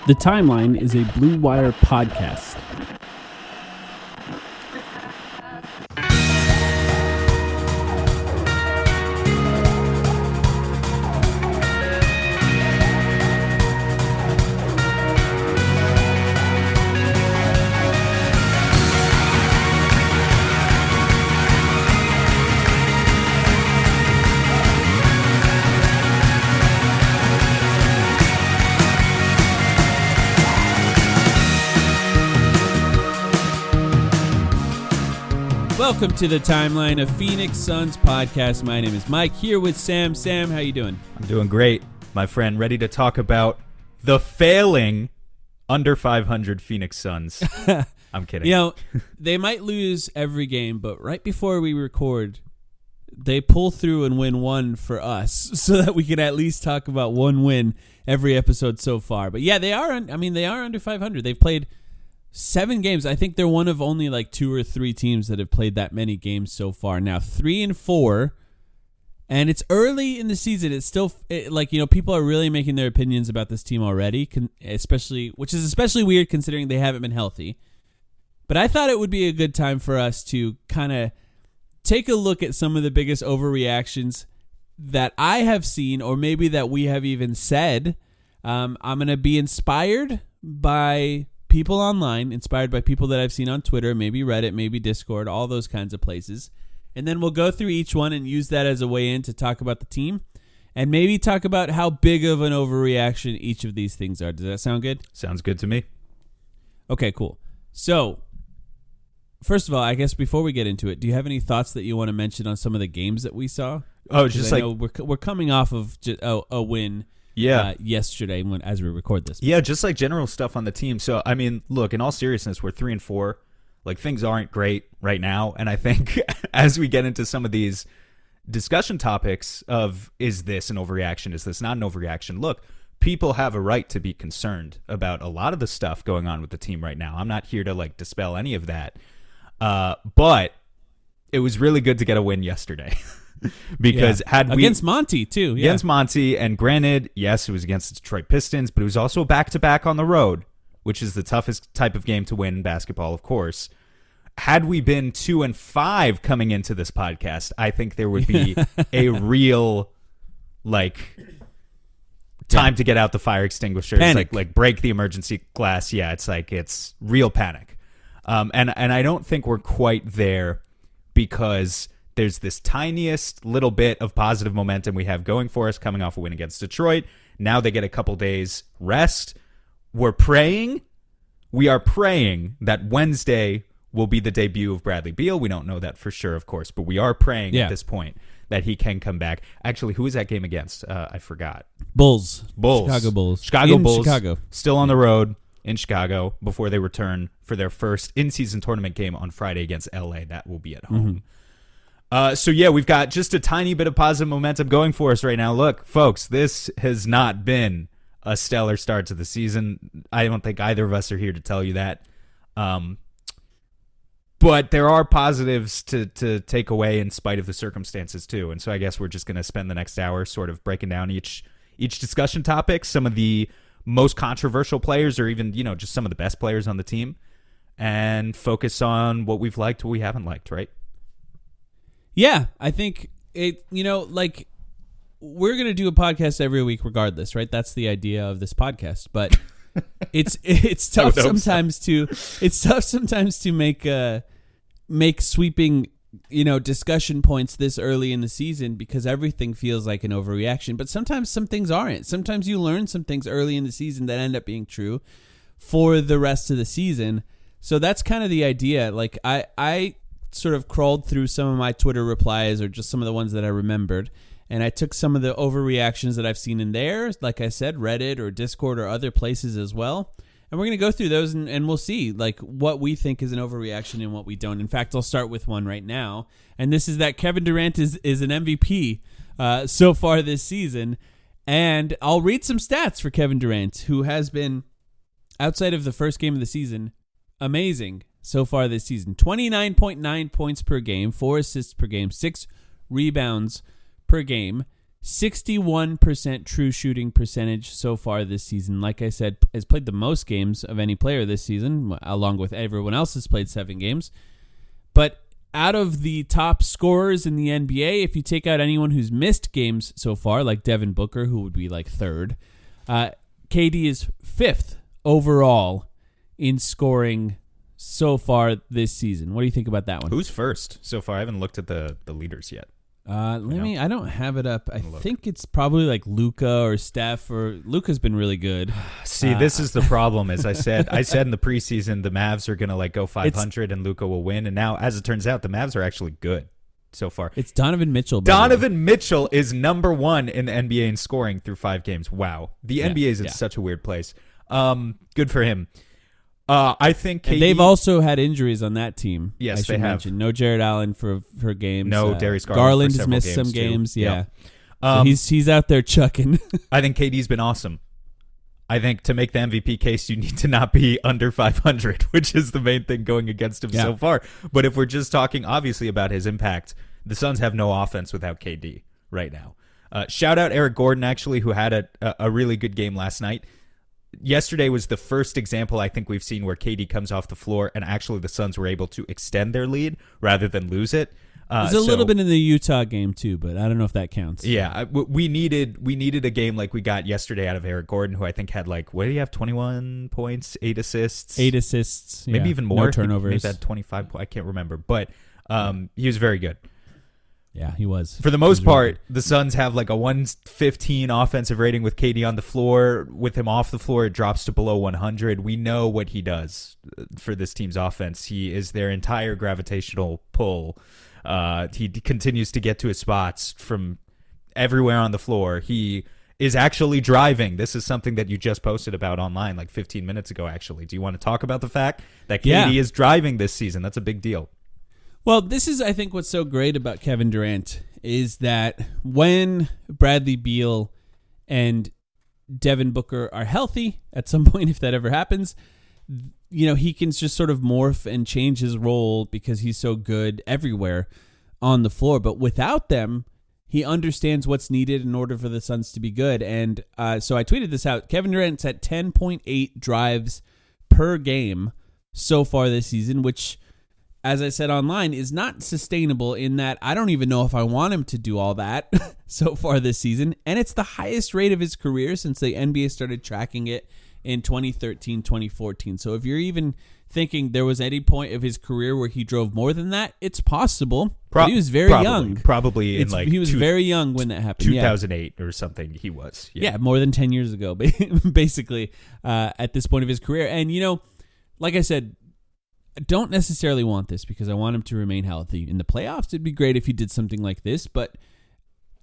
The Timeline is a Blue Wire podcast. Welcome to the Timeline of Phoenix Suns podcast. My name is Mike, here with Sam. Sam, how you doing? I'm doing great, my friend. Ready to talk about the failing under 500 Phoenix Suns. I'm kidding. You know, they might lose every game, but right before we record, they pull through and win one for us so that we can at least talk about one win every episode so far. But yeah, they are under 500. They've played 7 games. I think they're one of only like 2 or 3 teams that have played that many games so far. Now 3-4, and it's early in the season. It's still people are really making their opinions about this team already, which is especially weird considering they haven't been healthy. But I thought it would be a good time for us to kind of take a look at some of the biggest overreactions that I have seen, or maybe that we have even said. I'm going to be inspired by people online, inspired by people that I've seen on Twitter, maybe Reddit, maybe Discord, all those kinds of places. And then we'll go through each one and use that as a way in to talk about the team and maybe talk about how big of an overreaction each of these things are. Does that sound good? Sounds good to me. Okay, cool. So, first of all, I guess before we get into it, do you have any thoughts that you want to mention on some of the games that we saw? Oh, just like we're coming off of a win. Yeah, yesterday as we record this. Yeah, just like general stuff on the team. So, I mean, look, in all seriousness, we're 3-4. Like, things aren't great right now. And I think as we get into some of these discussion topics of, is this an overreaction? Is this not an overreaction? Look, people have a right to be concerned about a lot of the stuff going on with the team right now. I'm not here to, like, dispel any of that. But it was really good to get a win yesterday. Because against Monty too, against Monty, and granted, yes, it was against the Detroit Pistons, but it was also a back-to-back on the road, which is the toughest type of game to win in basketball, of course. Had we been 2-5 coming into this podcast, I think there would be a real time to get out the fire extinguishers, panic. like break the emergency glass. Yeah, it's real panic, and I don't think we're quite there because there's this tiniest little bit of positive momentum we have going for us coming off a win against Detroit. Now they get a couple days rest. We are praying that Wednesday will be the debut of Bradley Beal. We don't know that for sure, of course, but we are praying at this point that he can come back. Actually, who is that game against? I forgot. Bulls. Chicago Bulls. Chicago. Still on the road in Chicago before they return for their first in-season tournament game on Friday against LA. That will be at home. Mm-hmm. So, yeah, we've got just a tiny bit of positive momentum going for us right now. Look, folks, this has not been a stellar start to the season. I don't think either of us are here to tell you that. But there are positives to take away in spite of the circumstances, too. And so I guess we're just going to spend the next hour sort of breaking down each discussion topic, some of the most controversial players or even, just some of the best players on the team, and focus on what we've liked, what we haven't liked, right? Yeah, I think we're going to do a podcast every week regardless, right? That's the idea of this podcast. But it's tough sometimes to make sweeping, discussion points this early in the season because everything feels like an overreaction. But sometimes some things aren't. Sometimes you learn some things early in the season that end up being true for the rest of the season. So that's kind of the idea. Like I sort of crawled through some of my Twitter replies or just some of the ones that I remembered, and I took some of the overreactions that I've seen in there, like I said, Reddit or Discord or other places as well, and we're going to go through those and we'll see what we think is an overreaction and what we don't. In fact, I'll start with one right now, and this is that Kevin Durant is an MVP so far this season, and I'll read some stats for Kevin Durant, who has been, outside of the first game of the season, amazing so far this season. 29.9 points per game, 4 assists per game, 6 rebounds per game. 61% true shooting percentage so far this season. Like I said, has played the most games of any player this season, along with everyone else has played 7 games. But out of the top scorers in the NBA, if you take out anyone who's missed games so far, like Devin Booker, who would be like 3rd, KD is 5th overall in scoring so far this season. What do you think about that one? Who's first so far? I haven't looked at the leaders yet. I don't have it up. I think it's probably like Luka or Steph, or Luka's been really good. See, this is the problem. As I said in the preseason, the Mavs are going to go 500 and Luka will win. And now, as it turns out, the Mavs are actually good so far. It's Donovan Mitchell. Donovan Mitchell is number 1 in the NBA in scoring through 5 games. Wow. The NBA is in such a weird place. Good for him. I think KD, they've also had injuries on that team. Yes, they have. Mention. No Jared Allen for games. No Darius Garland has missed some games. Yeah, so he's out there chucking. I think KD's been awesome. I think to make the MVP case, you need to not be under 500, which is the main thing going against him so far. But if we're just talking obviously about his impact, the Suns have no offense without KD right now. Shout out Eric Gordon, actually, who had a really good game last night. Yesterday was the first example I think we've seen where KD comes off the floor and actually the Suns were able to extend their lead rather than lose it. There's a little bit in the Utah game too, but I don't know if that counts. Yeah, we needed a game like we got yesterday out of Eric Gordon, who I think had what did he have? 21 points, 8 assists, maybe even more. No turnovers. He had 25 points. I can't remember, but he was very good. Yeah, he was. For the most part, the Suns have a 115 offensive rating with KD on the floor. With him off the floor, it drops to below 100. We know what he does for this team's offense. He is their entire gravitational pull. He continues to get to his spots from everywhere on the floor. He is actually driving. This is something that you just posted about online 15 minutes ago, actually. Do you want to talk about the fact that KD is driving this season? That's a big deal. Well, this is, I think, what's so great about Kevin Durant is that when Bradley Beal and Devin Booker are healthy at some point, if that ever happens, he can just sort of morph and change his role because he's so good everywhere on the floor. But without them, he understands what's needed in order for the Suns to be good. And so I tweeted this out. Kevin Durant's at 10.8 drives per game so far this season, which, as I said online, is not sustainable in that I don't even know if I want him to do all that so far this season. And it's the highest rate of his career since the NBA started tracking it in 2013, 2014. So if you're even thinking there was any point of his career where he drove more than that, it's possible. But he was very young. Probably in he was very young when that happened. 2008 or something he was. Yeah, more than 10 years ago, basically, at this point of his career. And, like I said, I don't necessarily want this because I want him to remain healthy. In the playoffs, it'd be great if he did something like this, but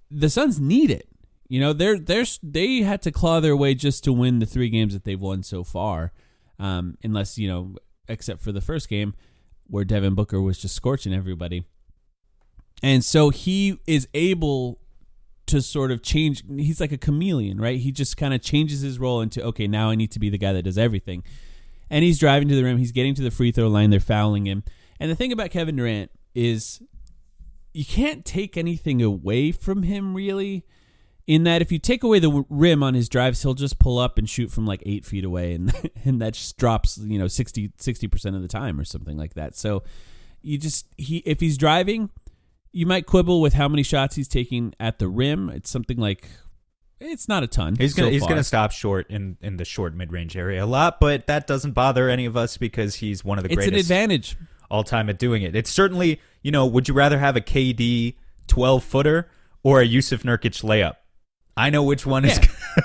the Suns need it. They had to claw their way just to win the 3 games that they've won so far, unless, except for the first game where Devin Booker was just scorching everybody. And so he is able to sort of change. He's like a chameleon, right? He just kind of changes his role into, okay, now I need to be the guy that does everything. And he's driving to the rim. He's getting to the free throw line. They're fouling him. And the thing about Kevin Durant is you can't take anything away from him, really, in that if you take away the rim on his drives, he'll just pull up and shoot from 8 feet away, and that just drops 60% of the time or something like that. So if he's driving, you might quibble with how many shots he's taking at the rim. It's something like, it's not a ton. He's gonna stop short in the short mid-range area a lot, but that doesn't bother any of us because he's one of the greatest. It's an advantage all time at doing it. It's certainly, would you rather have a KD 12-footer or a Yusuf Nurkic layup? I know which one is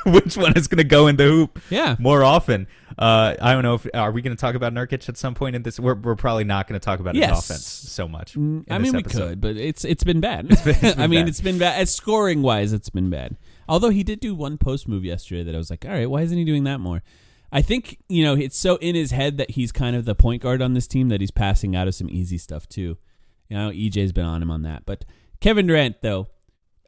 which one is going to go in the hoop more often. I don't know are we going to talk about Nurkic at some point in this? We're probably not going to talk about his offense so much. We could, but it's been bad. It's been bad. As scoring wise, it's been bad. Although he did do one post move yesterday that I was like, all right, why isn't he doing that more? I think, it's so in his head that he's kind of the point guard on this team that he's passing out of some easy stuff too. EJ's been on him on that. But Kevin Durant, though,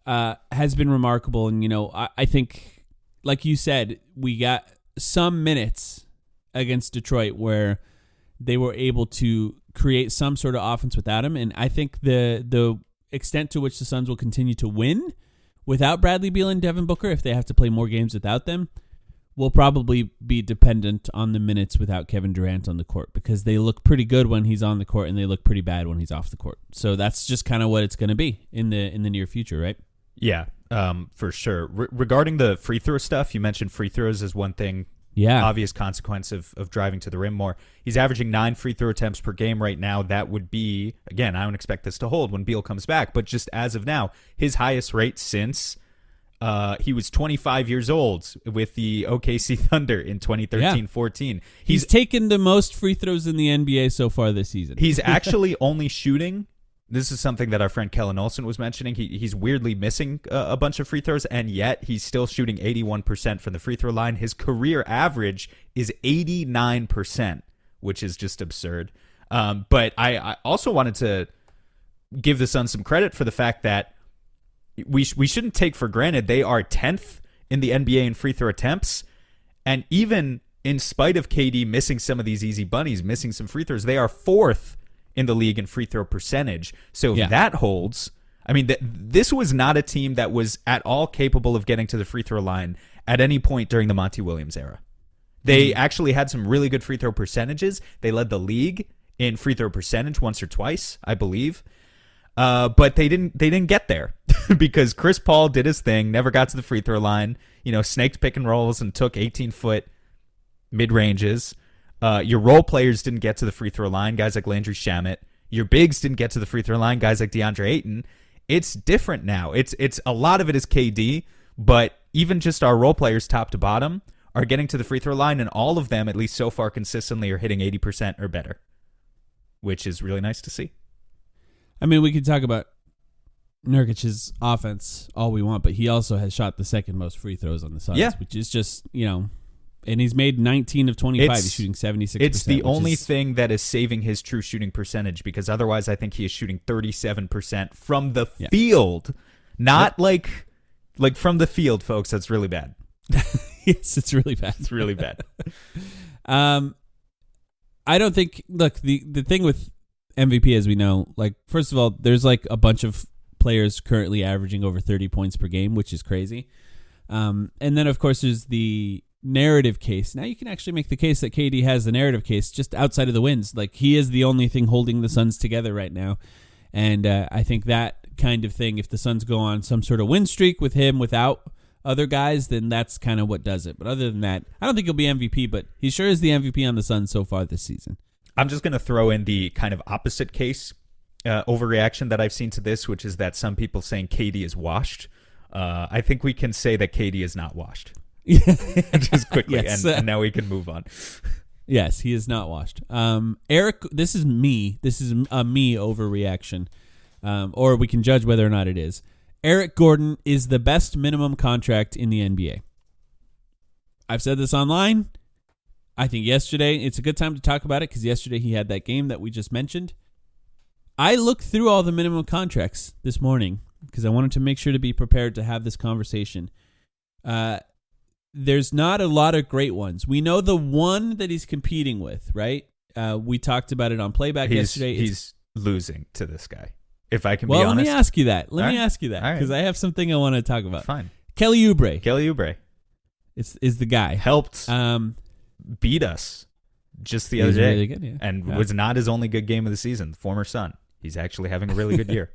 has been remarkable. And, I think, like you said, we got some minutes against Detroit where they were able to create some sort of offense without him. And I think the extent to which the Suns will continue to win without Bradley Beal and Devin Booker, if they have to play more games without them, will probably be dependent on the minutes without Kevin Durant on the court, because they look pretty good when he's on the court and they look pretty bad when he's off the court. So that's just kind of what it's going to be in the near future, right? Yeah, for sure. Regarding the free throw stuff, you mentioned free throws as one thing. Yeah. Obvious consequence of driving to the rim more. He's averaging 9 free throw attempts per game right now. That would be, again, I don't expect this to hold when Beal comes back, but just as of now, his highest rate since he was 25 years old with the OKC Thunder in 2013-14. He's taken the most free throws in the NBA so far this season. He's actually only shooting. This is something that our friend Kellen Olson was mentioning. He's weirdly missing a bunch of free throws, and yet he's still shooting 81% from the free throw line. His career average is 89%, which is just absurd. But I also wanted to give the Suns some credit for the fact that we shouldn't take for granted they are 10th in the NBA in free throw attempts, and even in spite of KD missing some of these easy bunnies, missing some free throws, they are 4th in the league in free throw percentage. So if that holds, I mean, this was not a team that was at all capable of getting to the free throw line at any point during the Monty Williams era. They actually had some really good free throw percentages. They led the league in free throw percentage once or twice, I believe. But they didn't get there because Chris Paul did his thing, never got to the free throw line, snaked pick and rolls and took 18-foot mid-ranges. Your role players didn't get to the free throw line, guys like Landry Shamet. Your bigs didn't get to the free throw line, guys like DeAndre Ayton. It's different now. It's a lot of it is KD, but even just our role players top to bottom are getting to the free throw line, and all of them, at least so far consistently, are hitting 80% or better, which is really nice to see. I mean, we could talk about Nurkic's offense all we want, but he also has shot the second most free throws on the Suns, which is just, and he's made 19 of 25. He's shooting 76%. It's the only thing that is saving his true shooting percentage, because otherwise I think he is shooting 37% from the field. Not like from the field, folks. That's really bad. Yes, it's really bad. It's really bad. I don't think, look, the thing with MVP, as we know, first of all, there's a bunch of players currently averaging over 30 points per game, which is crazy. And then, of course, there's the narrative case. Now you can actually make the case that KD has the narrative case just outside of the wins. He is the only thing holding the Suns together right now. And I think that kind of thing, if the Suns go on some sort of win streak with him without other guys, then that's kind of what does it. But other than that, I don't think he'll be MVP, but he sure is the MVP on the Suns so far this season. I'm just going to throw in the kind of opposite case overreaction that I've seen to this, which is that some people saying KD is washed. I think we can say that KD is not washed. Just quickly, yes. and now we can move on. Yes, he is not washed. Eric, this is me. This is a me overreaction, or we can judge whether or not it is. Eric Gordon is the best minimum contract in the NBA. I've said this online. I think yesterday, it's a good time to talk about it because yesterday he had that game that we just mentioned. I looked through all the minimum contracts this morning because I wanted to make sure to be prepared to have this conversation. There's not a lot of great ones. We know the one that he's competing with, right? We talked about it on playback yesterday. He's losing to this guy, if I can be honest. Well, let me ask you that. Let me ask you that because I have something I want to talk about. Fine. Kelly Oubre. Kelly Oubre. Is the guy. Helped beat us just the other day. Really good, yeah. And was not his only good game of the season. The former Sun. He's actually having a really good year.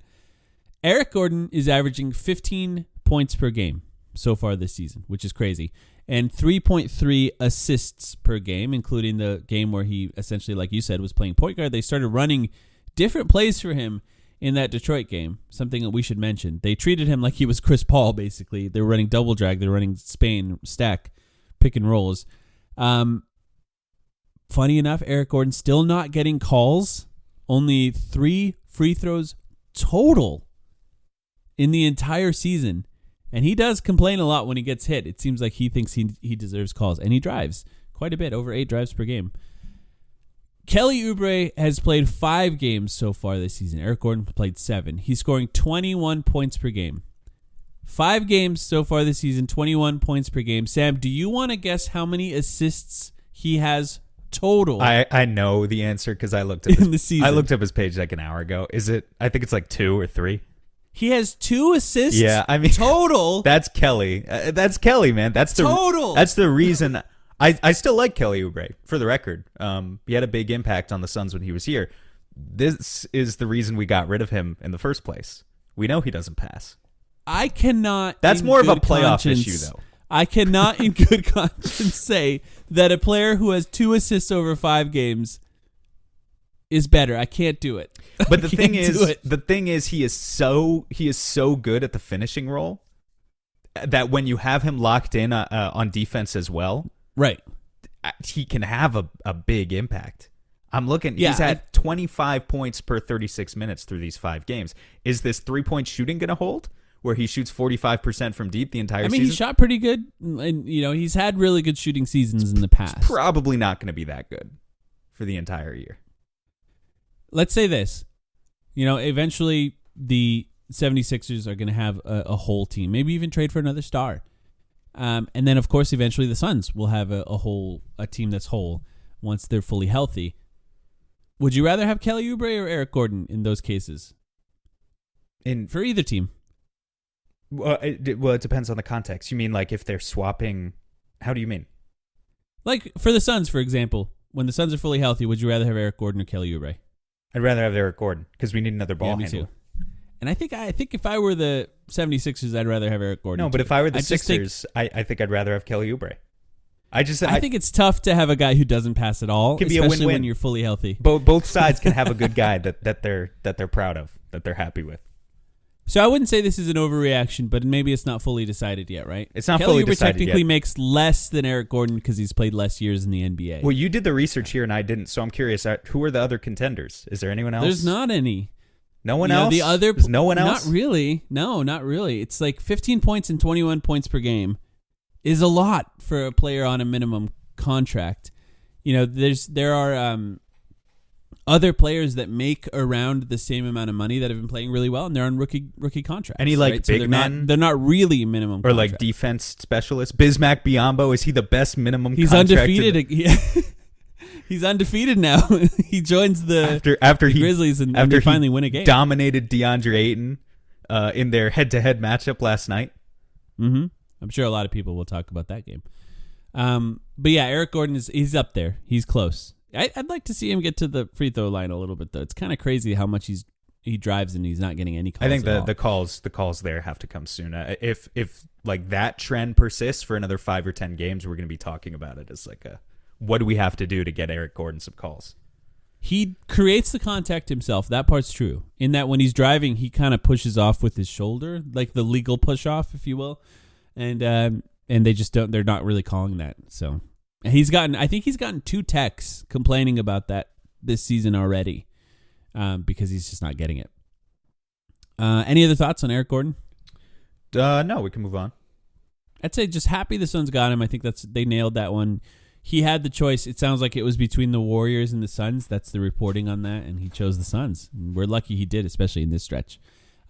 Eric Gordon is averaging 15 points per game so far this season, which is crazy. And 3.3 assists per game, including the game where he essentially, like you said, was playing point guard. They started running different plays for him in that Detroit game, something that we should mention. They treated him like he was Chris Paul, basically. They were running double drag. They were running Spain, stack, pick and rolls. Funny enough, Eric Gordon still not getting calls. Only 3 free throws total in the entire season. And he does complain a lot when he gets hit. It seems like he thinks he deserves calls. And he drives quite a bit, over 8 drives per game. Kelly Oubre has played 5 games so far this season. Eric Gordon played 7. He's scoring 21 points per game. 5 games so far this season, 21 points per game. Sam, do you want to guess how many assists he has total? I know the answer because I looked up in the season. I looked up his page like an hour ago. Is it? I think it's like 2 or 3. He has 2 assists. Yeah, I mean, total. That's Kelly. That's Kelly, man. That's the total. That's the reason. I still like Kelly Oubre, for the record. He had a big impact on the Suns when he was here. This is the reason we got rid of him in the first place. We know he doesn't pass. I cannot. That's more of a playoff issue, though. I cannot, in good conscience, say that a player who has 2 assists over 5 games is better. I can't do it. But the thing is, he is so good at the finishing role that when you have him locked in on defense as well, right, he can have a big impact. I'm looking. Yeah, he's had 25 points per 36 minutes through these 5 games. Is this 3-point shooting going to hold, where he shoots 45% from deep the entire season? I mean, he shot pretty good, and he's had really good shooting seasons in the past. It's probably not going to be that good for the entire year. Let's say this. Eventually the 76ers are going to have a whole team, maybe even trade for another star. And then, of course, eventually the Suns will have a team that's whole once they're fully healthy. Would you rather have Kelly Oubre or Eric Gordon in those cases? For either team? Well, it depends on the context. You mean like if they're swapping? How do you mean? Like for the Suns, for example, when the Suns are fully healthy, would you rather have Eric Gordon or Kelly Oubre? I'd rather have Eric Gordon because we need another ball handler. Me too. And I think if I were the 76ers, I'd rather have Eric Gordon. No, but if I were the Sixers, I think I'd rather have Kelly Oubre. I think it's tough to have a guy who doesn't pass at all, can be especially a win-win. when you're fully healthy. Both sides can have a good guy that they're proud of, that they're happy with. So I wouldn't say this is an overreaction, but maybe it's not fully decided yet, right? It's not Kelly fully Oubre decided technically yet. makes less than Eric Gordon because he's played less years in the NBA. Well, you did the research here and I didn't, so I'm curious. Who are the other contenders? Is there anyone else? There's not any. No one else? There's no one else? Not really. No, not really. It's like 15 points and 21 points per game is a lot for a player on a minimum contract. There are other players that make around the same amount of money that have been playing really well, and they're on rookie contracts. Any like right? big so men? They're not really minimum or contract. like defense specialists. Bismack Biyombo, is he the best minimum He's contract? undefeated. He's undefeated now. He joins the Grizzlies and they finally win a game. Dominated DeAndre Ayton in their head-to-head matchup last night. Mm-hmm. I'm sure a lot of people will talk about that game. But yeah, Eric Gordon he's up there. He's close. I'd like to see him get to the free throw line a little bit though. It's kind of crazy how much he drives and he's not getting any calls. I think the calls there have to come soon. If like that trend persists for another 5 or 10 games, we're going to be talking about it as like what do we have to do to get Eric Gordon some calls? He creates the contact himself. That part's true. In that when he's driving, he kind of pushes off with his shoulder, like the legal push off, if you will, and they just don't. They're not really calling that. So I think he's gotten 2 texts complaining about that this season already, because he's just not getting it. Any other thoughts on Eric Gordon? No, we can move on. I'd say just happy the Suns got him. I think they nailed that one. He had the choice. It sounds like it was between the Warriors and the Suns. That's the reporting on that, and he chose the Suns. And we're lucky he did, especially in this stretch.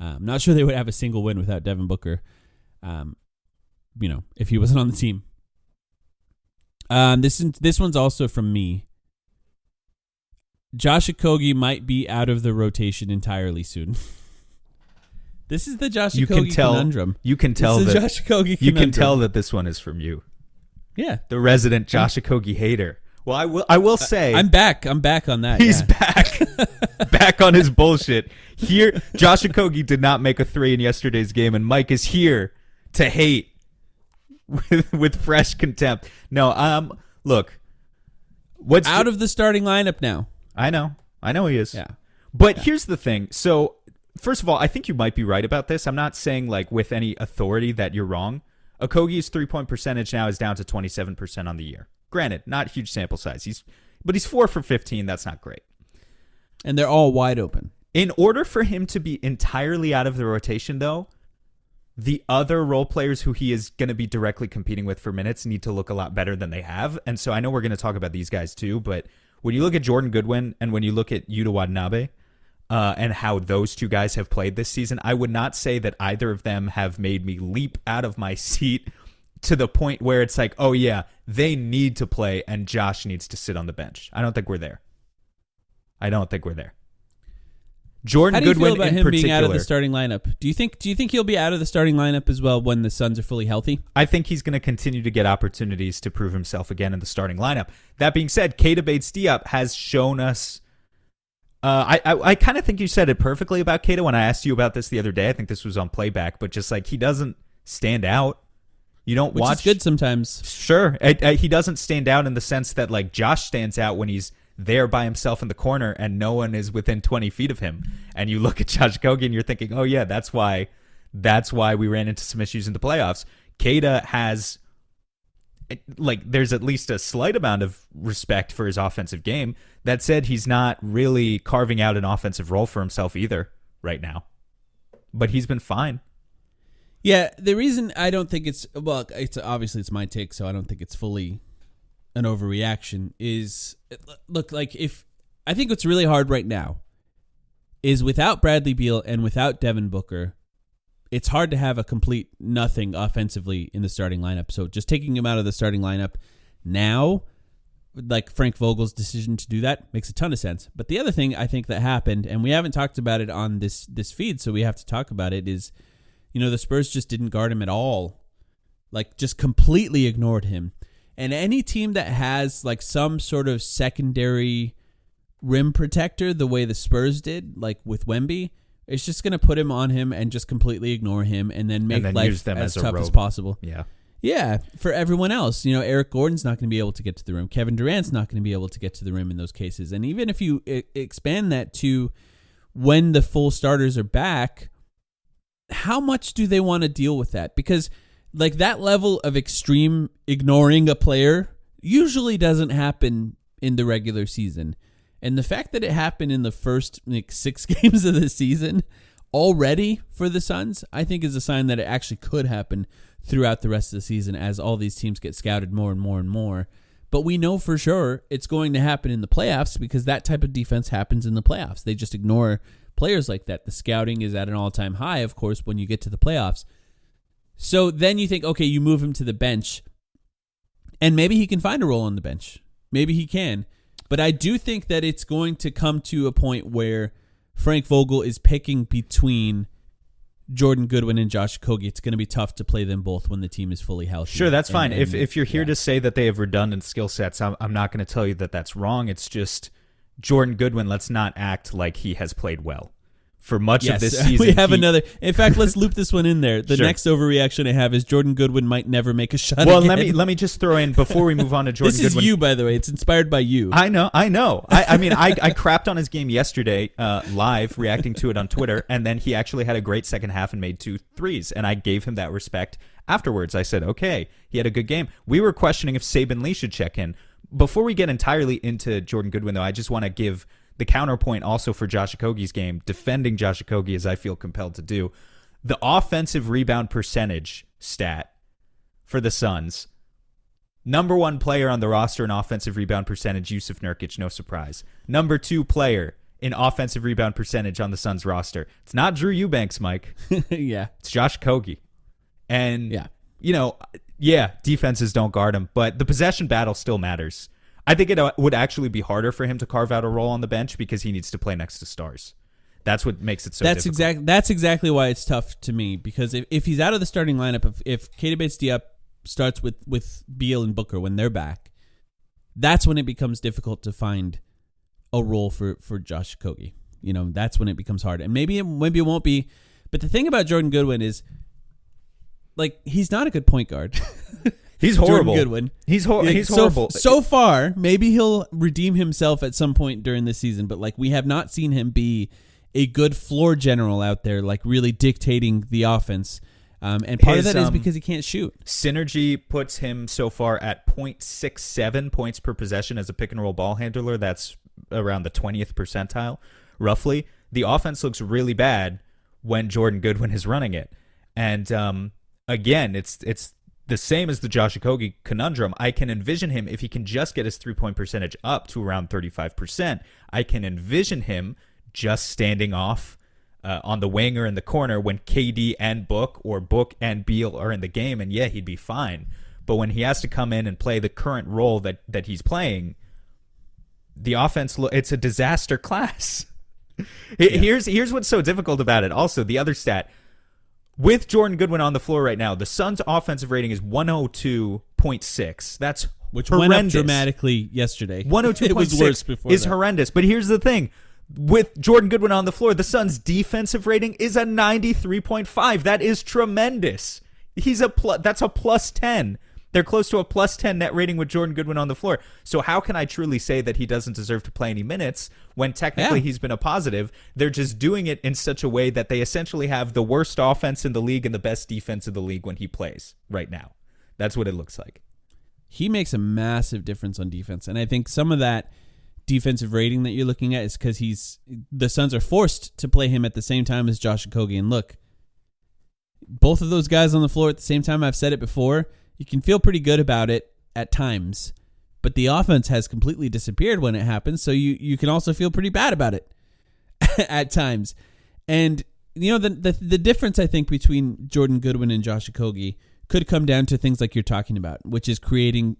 I'm not sure they would have a single win without Devin Booker, if he wasn't on the team. This one's also from me. Josh Okogie might be out of the rotation entirely soon. This is the Josh Okogie conundrum. You can tell this is that the Josh Okogie you conundrum. can tell that this one is from you. Yeah, the resident Josh Okogie hater. Well, I will say I'm back. I'm back on that. He's back on his bullshit. Here, Josh Okogie did not make a 3 in yesterday's game, and Mike is here to hate with fresh contempt. No, look, what's out of the starting lineup now? I know he is. Yeah, but here's the thing. So, first of all, I think you might be right about this. I'm not saying like with any authority that you're wrong. Okogie's 3-point percentage now is down to 27% on the year. Granted, not huge sample size. But he's 4 for 15. That's not great. And they're all wide open. In order for him to be entirely out of the rotation, though, the other role players who he is going to be directly competing with for minutes need to look a lot better than they have. And so I know we're going to talk about these guys too, but when you look at Jordan Goodwin and when you look at Yuta Watanabe, and how those 2 guys have played this season, I would not say that either of them have made me leap out of my seat to the point where it's like, oh yeah, they need to play and Josh needs to sit on the bench. I don't think we're there. Jordan How do you Goodwin feel about in him particular, being out of the starting lineup? Do you think he'll be out of the starting lineup as well when the Suns are fully healthy? I think he's going to continue to get opportunities to prove himself again in the starting lineup. That being said, Keita Bates-Diop has shown us. I kind of think you said it perfectly about Keita when I asked you about this the other day. I think this was on playback, but just like he doesn't stand out. You don't Which watch. is good sometimes. Sure, he doesn't stand out in the sense that like Josh stands out when he's there by himself in the corner and no one is within 20 feet of him. And you look at Josh Okogie and you're thinking, oh yeah, that's why we ran into some issues in the playoffs. Keita has, like, there's at least a slight amount of respect for his offensive game. That said, he's not really carving out an offensive role for himself either right now. But he's been fine. Yeah, the reason I don't think it's obviously it's my take, so I don't think it's fully an overreaction is, look, like, if I think what's really hard right now is without Bradley Beal and without Devin Booker, it's hard to have a complete nothing offensively in the starting lineup. So just taking him out of the starting lineup now, like Frank Vogel's decision to do that, makes a ton of sense. But the other thing I think that happened, and we haven't talked about it on this feed, so we have to talk about it, is, the Spurs just didn't guard him at all. Like, just completely ignored him. And any team that has like some sort of secondary rim protector, the way the Spurs did, like with Wemby, it's just going to put him on him and just completely ignore him and then make life as tough as possible. Yeah, for everyone else. Eric Gordon's not going to be able to get to the rim. Kevin Durant's not going to be able to get to the rim in those cases. And even if you expand that to when the full starters are back, how much do they want to deal with that? Because like that level of extreme ignoring a player usually doesn't happen in the regular season. And the fact that it happened in the first 6 games of the season already for the Suns, I think is a sign that it actually could happen throughout the rest of the season as all these teams get scouted more and more and more. But we know for sure it's going to happen in the playoffs because that type of defense happens in the playoffs. They just ignore players like that. The scouting is at an all-time high, of course, when you get to the playoffs. So then you think, okay, you move him to the bench, and maybe he can find a role on the bench. Maybe he can. But I do think that it's going to come to a point where Frank Vogel is picking between Jordan Goodwin and Josh Okogie. It's going to be tough to play them both when the team is fully healthy. Sure, that's fine. If you're here to say that they have redundant skill sets, I'm not going to tell you that that's wrong. It's just Jordan Goodwin, let's not act like he has played well. For much of this season. We have another. In fact, let's loop this one in there. The next overreaction I have is Jordan Goodwin might never make a shot again. let me just throw in, before we move on to Jordan Goodwin. This is you, by the way. It's inspired by you. I know. I mean, I crapped on his game yesterday live, reacting to it on Twitter, and then he actually had a great second half and made 2 threes, and I gave him that respect afterwards. I said, okay, he had a good game. We were questioning if Saban Lee should check in. Before we get entirely into Jordan Goodwin, though, I just want to give the counterpoint also for Josh Okogie's game, defending Josh Okogie as I feel compelled to do. The offensive rebound percentage stat for the Suns, number 1 player on the roster in offensive rebound percentage, Yusuf Nurkic, no surprise. Number 2 player in offensive rebound percentage on the Suns roster. It's not Drew Eubanks, Mike. Yeah. It's Josh Okogie. And, yeah, defenses don't guard him, but the possession battle still matters. I think it would actually be harder for him to carve out a role on the bench because he needs to play next to stars. That's what makes it so difficult. That's exactly why it's tough to me, because if he's out of the starting lineup, if Keita Bates-Diop starts with Beal and Booker when they're back, that's when it becomes difficult to find a role for Josh Okogie. That's when it becomes hard. And maybe it won't be. But the thing about Jordan Goodwin is, like, he's not a good point guard. He's horrible. Jordan Goodwin. He's horrible. So far, maybe he'll redeem himself at some point during the season, but like we have not seen him be a good floor general out there, like really dictating the offense. And part of that is because he can't shoot. Synergy puts him so far at 0.67 points per possession as a pick and roll ball handler. That's around the 20th percentile, roughly. The offense looks really bad when Jordan Goodwin is running it. And again, it's the same as the Josh Okogie conundrum. I can envision him, if he can just get his 3-point percentage up to around 35%, I can envision him just standing off on the wing or in the corner when KD and Book or Book and Beal are in the game, and yeah, he'd be fine. But when he has to come in and play the current role that he's playing, the offense, it's a disaster class. Here's what's so difficult about it. Also, the other stat. With Jordan Goodwin on the floor right now, the Suns' offensive rating is 102.6. That's which horrendous. Went up dramatically yesterday. 102.6 it was worse before is that. horrendous. But here's the thing. With Jordan Goodwin on the floor, the Suns' defensive rating is a 93.5. That is tremendous. That's a plus 10. They're close to a plus 10 net rating with Jordan Goodwin on the floor. So how can I truly say that he doesn't deserve to play any minutes when technically he's been a positive? They're just doing it in such a way that they essentially have the worst offense in the league and the best defense in the league when he plays right now. That's what it looks like. He makes a massive difference on defense. And I think some of that defensive rating that you're looking at is because the Suns are forced to play him at the same time as Josh Okogie. And look, both of those guys on the floor at the same time, I've said it before, you can feel pretty good about it at times, but the offense has completely disappeared when it happens, so you can also feel pretty bad about it at times. And the difference, I think, between Jordan Goodwin and Josh Okogie could come down to things like you're talking about, which is creating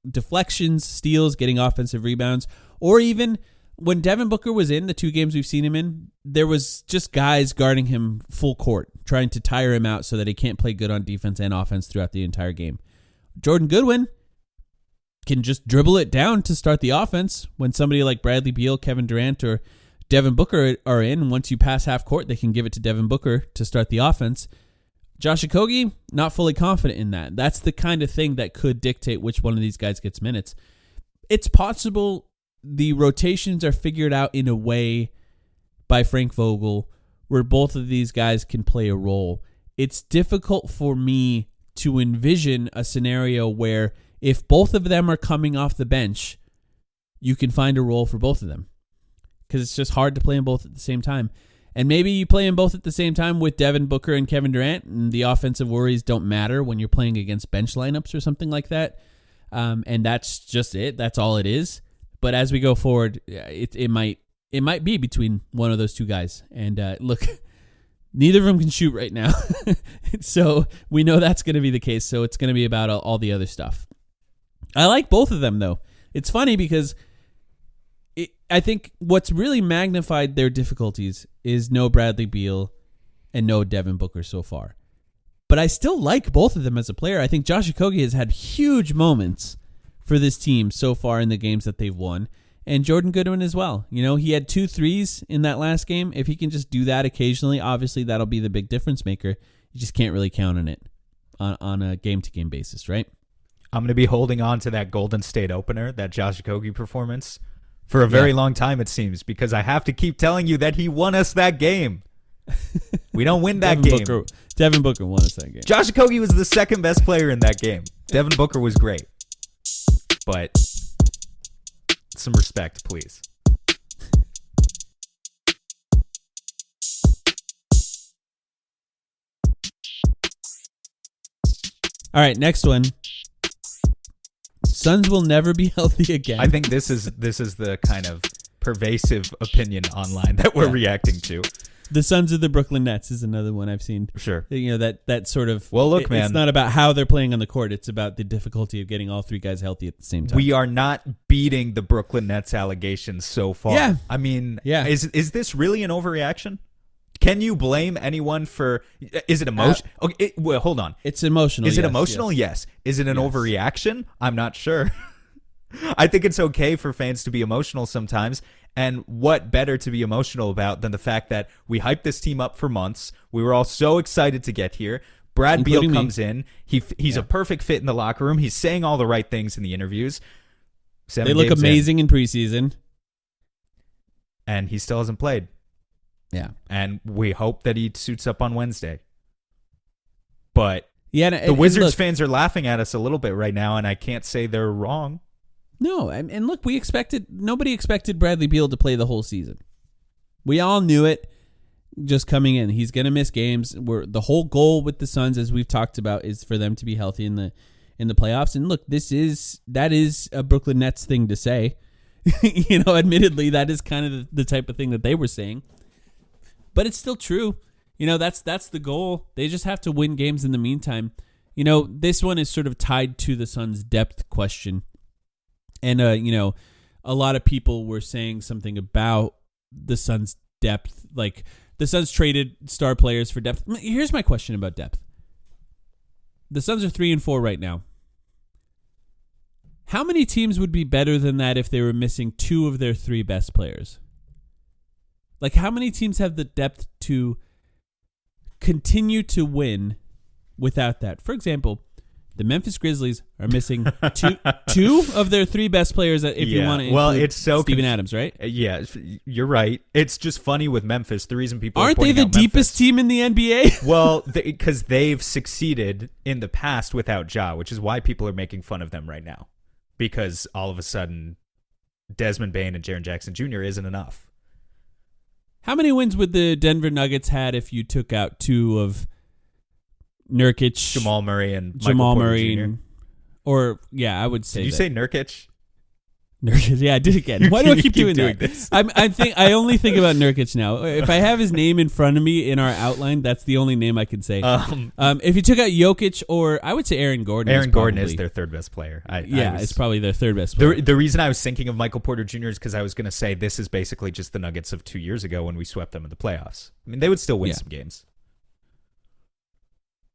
deflections, steals, getting offensive rebounds, or even when Devin Booker was in the 2 games we've seen him in, there was just guys guarding him full court, trying to tire him out so that he can't play good on defense and offense throughout the entire game. Jordan Goodwin can just dribble it down to start the offense when somebody like Bradley Beal, Kevin Durant, or Devin Booker are in. Once you pass half court, they can give it to Devin Booker to start the offense. Josh Okogie, not fully confident in that. That's the kind of thing that could dictate which one of these guys gets minutes. It's possible the rotations are figured out in a way by Frank Vogel where both of these guys can play a role. It's difficult for me to envision a scenario where if both of them are coming off the bench, you can find a role for both of them. Because it's just hard to play them both at the same time. And maybe you play them both at the same time with Devin Booker and Kevin Durant, and the offensive worries don't matter when you're playing against bench lineups or something like that. And that's just it. That's all it is. But as we go forward, it might be between one of those two guys. And look, neither of them can shoot right now. So we know that's going to be the case. So it's going to be about all the other stuff. I like both of them, though. It's funny because I think what's really magnified their difficulties is no Bradley Beal and no Devin Booker so far. But I still like both of them as a player. I think Josh Okogie has had huge moments for this team so far in the games that they've won. And Jordan Goodwin as well. He had 2 threes in that last game. If he can just do that occasionally, obviously that'll be the big difference maker. You just can't really count on it on a game-to-game basis, right? I'm going to be holding on to that Golden State opener, that Josh Okogie performance, for a very long time, it seems, because I have to keep telling you that he won us that game. We don't win that game. Devin Booker won us that game. Josh Okogie was the second best player in that game. Devin Booker was great. But some respect, please. All right, next one. Suns will never be healthy again. I think this is the kind of pervasive opinion online that we're reacting to. The Suns of the Brooklyn Nets is another one I've seen. Sure. That sort of... Well, look, man. It's not about how they're playing on the court. It's about the difficulty of getting all 3 guys healthy at the same time. We are not beating the Brooklyn Nets allegations so far. Yeah. I mean, is this really an overreaction? Can you blame anyone for... Is it emotional? Okay, well, hold on. It's emotional. Is it emotional? Yes. Is it an overreaction? I'm not sure. I think it's okay for fans to be emotional sometimes. And what better to be emotional about than the fact that we hyped this team up for months. We were all so excited to get here. Brad Beal comes in. He's a perfect fit in the locker room. He's saying all the right things in the interviews. They look amazing in preseason. And he still hasn't played. Yeah. And we hope that he suits up on Wednesday. But the Wizards fans are laughing at us a little bit right now, and I can't say they're wrong. No, and look, nobody expected Bradley Beal to play the whole season. We all knew it just coming in. He's going to miss games. The whole goal with the Suns, as we've talked about, is for them to be healthy in the playoffs. And look, that is a Brooklyn Nets thing to say. Admittedly, that is kind of the type of thing that they were saying. But it's still true. That's the goal. They just have to win games in the meantime. This one is sort of tied to the Suns' depth question. And, a lot of people were saying something about the Suns' depth. Like, the Suns traded star players for depth. Here's my question about depth. The Suns are 3-4 right now. How many teams would be better than that if they were missing 2 of their 3 best players? Like, how many teams have the depth to continue to win without that? For example, the Memphis Grizzlies are missing two of their 3 best players. If you want to include it's so Steven Adams, right? Yeah, you're right. It's just funny with Memphis. The reason people aren't they the deepest team in the NBA? Well, because they've succeeded in the past without Ja, which is why people are making fun of them right now. Because all of a sudden, Desmond Bane and Jaren Jackson Jr. isn't enough. How many wins would the Denver Nuggets had if you took out 2 of Nurkic, Jamal Murray, and Jamal Michael Murray, Porter Jr.? Or I would say. Did you say Nurkic? Nurkic, yeah, I did again. Why do I keep doing this? I only think about Nurkic now. If I have his name in front of me in our outline, that's the only name I can say. If you took out Jokic, or I would say Aaron Gordon. Aaron Gordon is their 3rd best player. It's probably their 3rd best player. The reason I was thinking of Michael Porter Jr. is because I was going to say this is basically just the Nuggets of 2 years ago when we swept them in the playoffs. I mean, they would still win some games.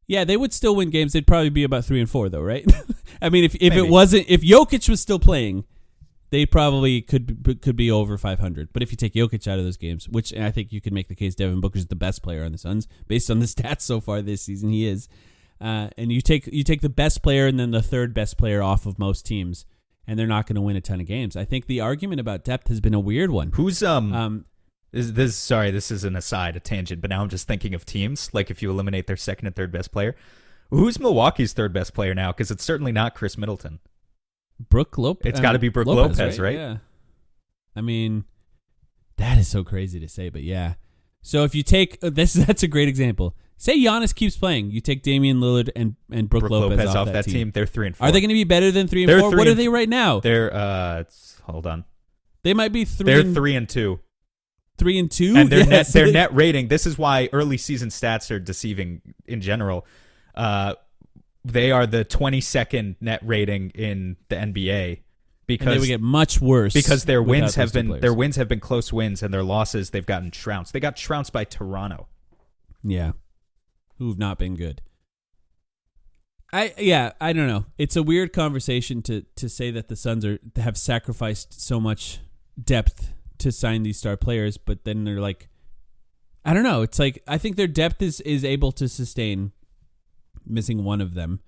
Yeah, they would still win games. They'd probably be about 3-4, though, right? I mean, if Jokic was still playing, they probably could be over 500. But if you take Jokic out of those games, which I think you could make the case Devin Booker's the best player on the Suns based on the stats so far this season, he is. And you take the best player and then the 3rd best player off of most teams, and they're not going to win a ton of games. I think the argument about depth has been a weird one. Who's this is an aside, a tangent, but now I'm just thinking of teams. Like if you eliminate their 2nd and 3rd best player, who's Milwaukee's 3rd best player now? Because it's certainly not Chris Middleton. Brook Lopez. It's got to be Brook Lopez, right? Yeah. I mean, that is so crazy to say, but yeah. So if you take that's a great example. Say Giannis keeps playing, you take Damian Lillard and Brook Lopez off that team. They're 3-4. Are they going to be better than 3-4? What are they right now? They're hold on. They might be 3. They're 3-2. 3-2, and their net rating. This is why early season stats are deceiving in general. They are the 22nd net rating in the NBA because they would get much worse because their wins have been close wins, and their losses they've gotten trounced. They got trounced by Toronto. Yeah, who've not been good. I don't know. It's a weird conversation to say that the Suns have sacrificed so much depth to sign these star players, but then they're like, I don't know. It's like I think their depth is able to sustain missing 1 of them,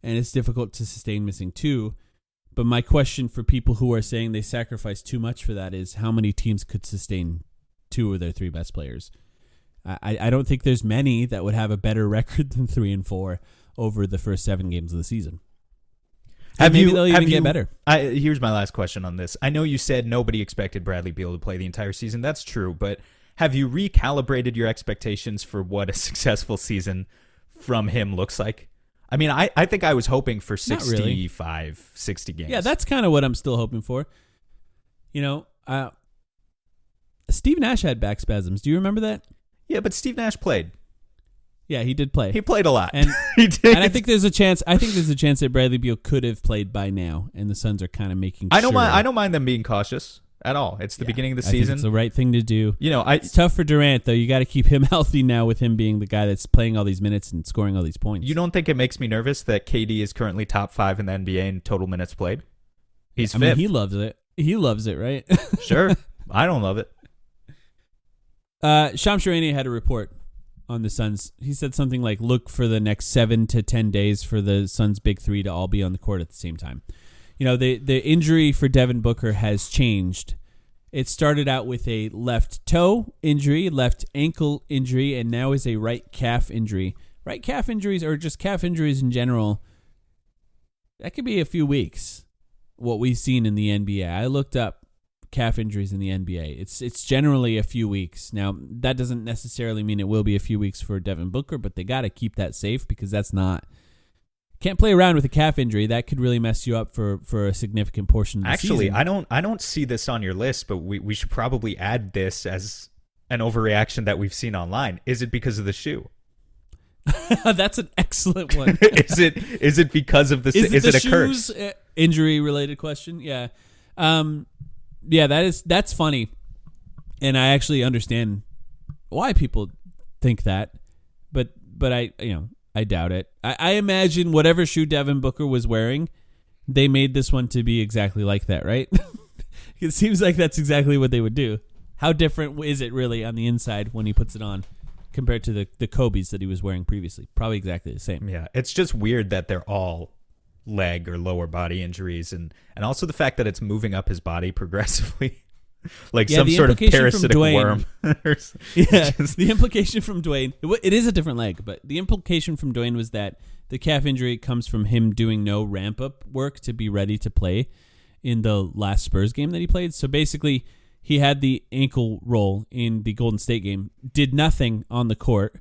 and it's difficult to sustain missing 2. But my question for people who are saying they sacrifice too much for that is how many teams could sustain 2 of their 3 best players? I don't think there's many that would have a better record than 3-4 over the first 7 games of the season. Maybe they'll even get better. Here's my last question on this. I know you said nobody expected Bradley Beal to play the entire season. That's true, but have you recalibrated your expectations for what a successful season from him looks like? I mean, I think I was hoping for 65, 60 games. Yeah, that's kind of what I'm still hoping for. You know, Steve Nash had back spasms. Do you remember that? Yeah, but Steve Nash played. Yeah, he did play. He played a lot. And he did. And I think there's a chance that Bradley Beal could have played by now, and the Suns are kind of making sure. I don't mind them being cautious at all. It's the beginning of the season. It's the right thing to do. You know, it's tough for Durant, though. You got to keep him healthy now with him being the guy that's playing all these minutes and scoring all these points. You don't think it makes me nervous that KD is currently top 5 in the NBA in total minutes played? He's fifth. I mean, he loves it. He loves it, right? Sure. I don't love it. Shams Charania had a report on the Suns. He said something like, look for the next 7 to 10 days for the Suns' big 3 to all be on the court at the same time. You know, the injury for Devin Booker has changed. It started out with a left toe injury, left ankle injury, and now is a right calf injury. Right calf injuries, or just calf injuries in general, that could be a few weeks, what we've seen in the NBA. I looked up calf injuries in the NBA. It's generally a few weeks. Now, that doesn't necessarily mean it will be a few weeks for Devin Booker, but they got to keep that safe because that's not... Can't play around with a calf injury. That could really mess you up for a significant portion of the season. Actually, I don't see this on your list, but we should probably add this as an overreaction that we've seen online. Is it because of the shoe? That's an excellent one. Is it because of the... Is it a curse? Injury related question? Yeah. Yeah, that's funny. And I actually understand why people think that, but I doubt it. I imagine whatever shoe Devin Booker was wearing, they made this one to be exactly like that, right? It seems like that's exactly what they would do. How different is it really on the inside when he puts it on compared to the Kobe's that he was wearing previously? Probably exactly the same. Yeah, it's just weird that they're all leg or lower body injuries, and also the fact that it's moving up his body progressively. Like some sort of parasitic worm. The implication from Dwayne, it is a different leg, but the implication from Dwayne was that the calf injury comes from him doing no ramp-up work to be ready to play in the last Spurs game that he played. So basically, he had the ankle roll in the Golden State game, did nothing on the court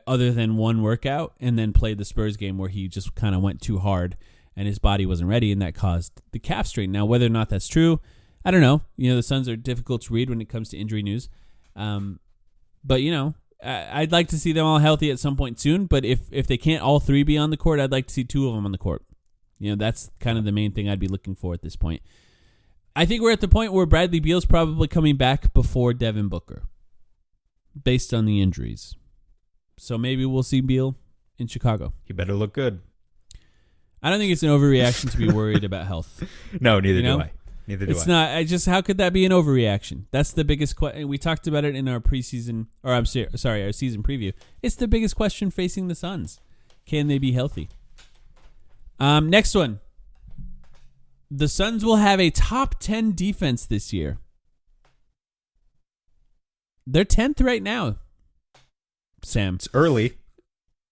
other than one workout, and then played the Spurs game where he just kind of went too hard and his body wasn't ready, and that caused the calf strain. Now, whether or not that's true, I don't know. The Suns are difficult to read when it comes to injury news. But, I'd like to see them all healthy at some point soon. But if they can't all three be on the court, I'd like to see two of them on the court. That's kind of the main thing I'd be looking for at this point. I think we're at the point where Bradley Beal's probably coming back before Devin Booker based on the injuries. So maybe we'll see Beal in Chicago. He better look good. I don't think it's an overreaction to be worried about health. No, neither do I. It's not. How could that be an overreaction? That's the biggest question. We talked about it in our preseason, or our season preview. It's the biggest question facing the Suns. Can they be healthy? Next one. The Suns will have a top 10 defense this year. They're 10th right now, Sam. It's early.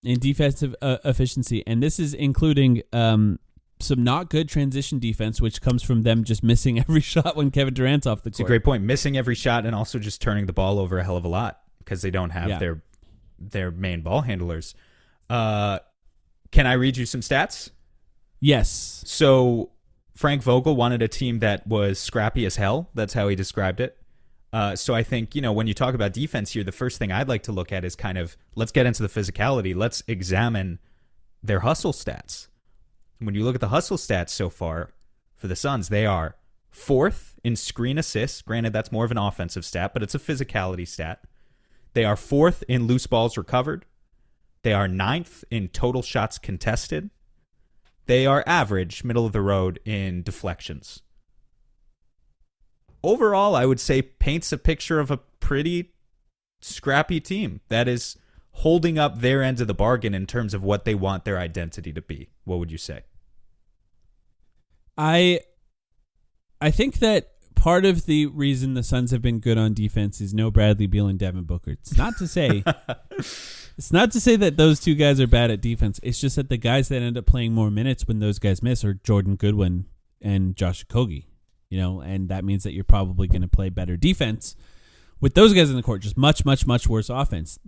In defensive efficiency, and this is including some not good transition defense, which comes from them just missing every shot when Kevin Durant's off the court. It's a great point. Missing every shot and also just turning the ball over a hell of a lot because they don't have their main ball handlers. Can I read you some stats? Yes. So Frank Vogel wanted a team that was scrappy as hell. That's how he described it. So I think, when you talk about defense here, the first thing I'd like to look at is kind of, let's get into the physicality. Let's examine their hustle stats. When you look at the hustle stats so far for the Suns, they are 4th in screen assists. Granted, that's more of an offensive stat, but it's a physicality stat. They are 4th in loose balls recovered. They are 9th in total shots contested. They are average, middle of the road in deflections. Overall, I would say paints a picture of a pretty scrappy team that is holding up their end of the bargain in terms of what they want their identity to be. What would you say? I think that part of the reason the Suns have been good on defense is no Bradley Beal and Devin Booker. It's not to say that those two guys are bad at defense. It's just that the guys that end up playing more minutes when those guys miss are Jordan Goodwin and Josh Okogie. And that means that you're probably going to play better defense with those guys in the court, just much, much, much worse offense.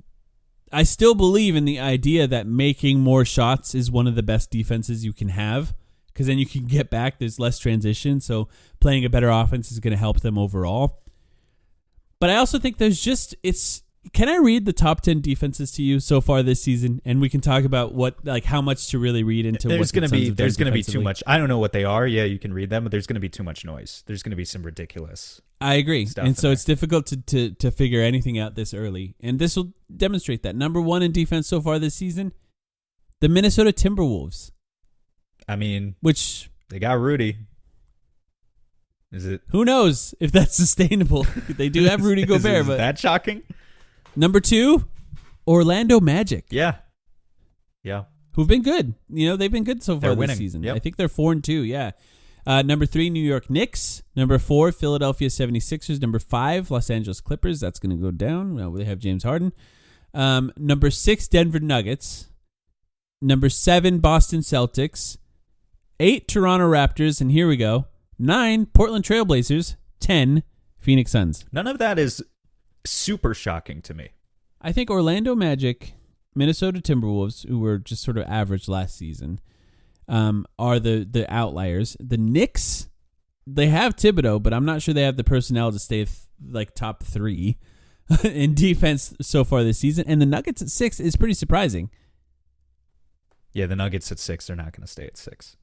I still believe in the idea that making more shots is one of the best defenses you can have because then you can get back. There's less transition, so playing a better offense is going to help them overall. But I also think can I read the top 10 defenses to you so far this season, and we can talk about how much to really read into. There's going to be too much. I don't know what they are. Yeah, you can read them, but there's going to be too much noise. There's going to be some ridiculous. I agree, and so it's difficult to figure anything out this early, and this will demonstrate that. Number 1 in defense so far this season, the Minnesota Timberwolves. I mean, which they got Rudy. Is it? Who knows if that's sustainable? They do have Rudy Gobert, but that shocking. Number 2, Orlando Magic. Yeah. Who've been good. They've been good so far this season. Yep. I think they're 4-2, yeah. Number 3, New York Knicks. Number 4, Philadelphia 76ers. Number 5, Los Angeles Clippers. That's going to go down. Well, they have James Harden. Number 6, Denver Nuggets. Number 7, Boston Celtics. 8, Toronto Raptors. And here we go. 9, Portland Trailblazers. 10, Phoenix Suns. None of that is super shocking to me. I think Orlando Magic, Minnesota Timberwolves, who were just sort of average last season, are the outliers. The Knicks, they have Thibodeau, but I'm not sure they have the personnel to stay top 3 in defense so far this season. And the Nuggets at 6 is pretty surprising. Yeah, the Nuggets at 6, they're not going to stay at 6.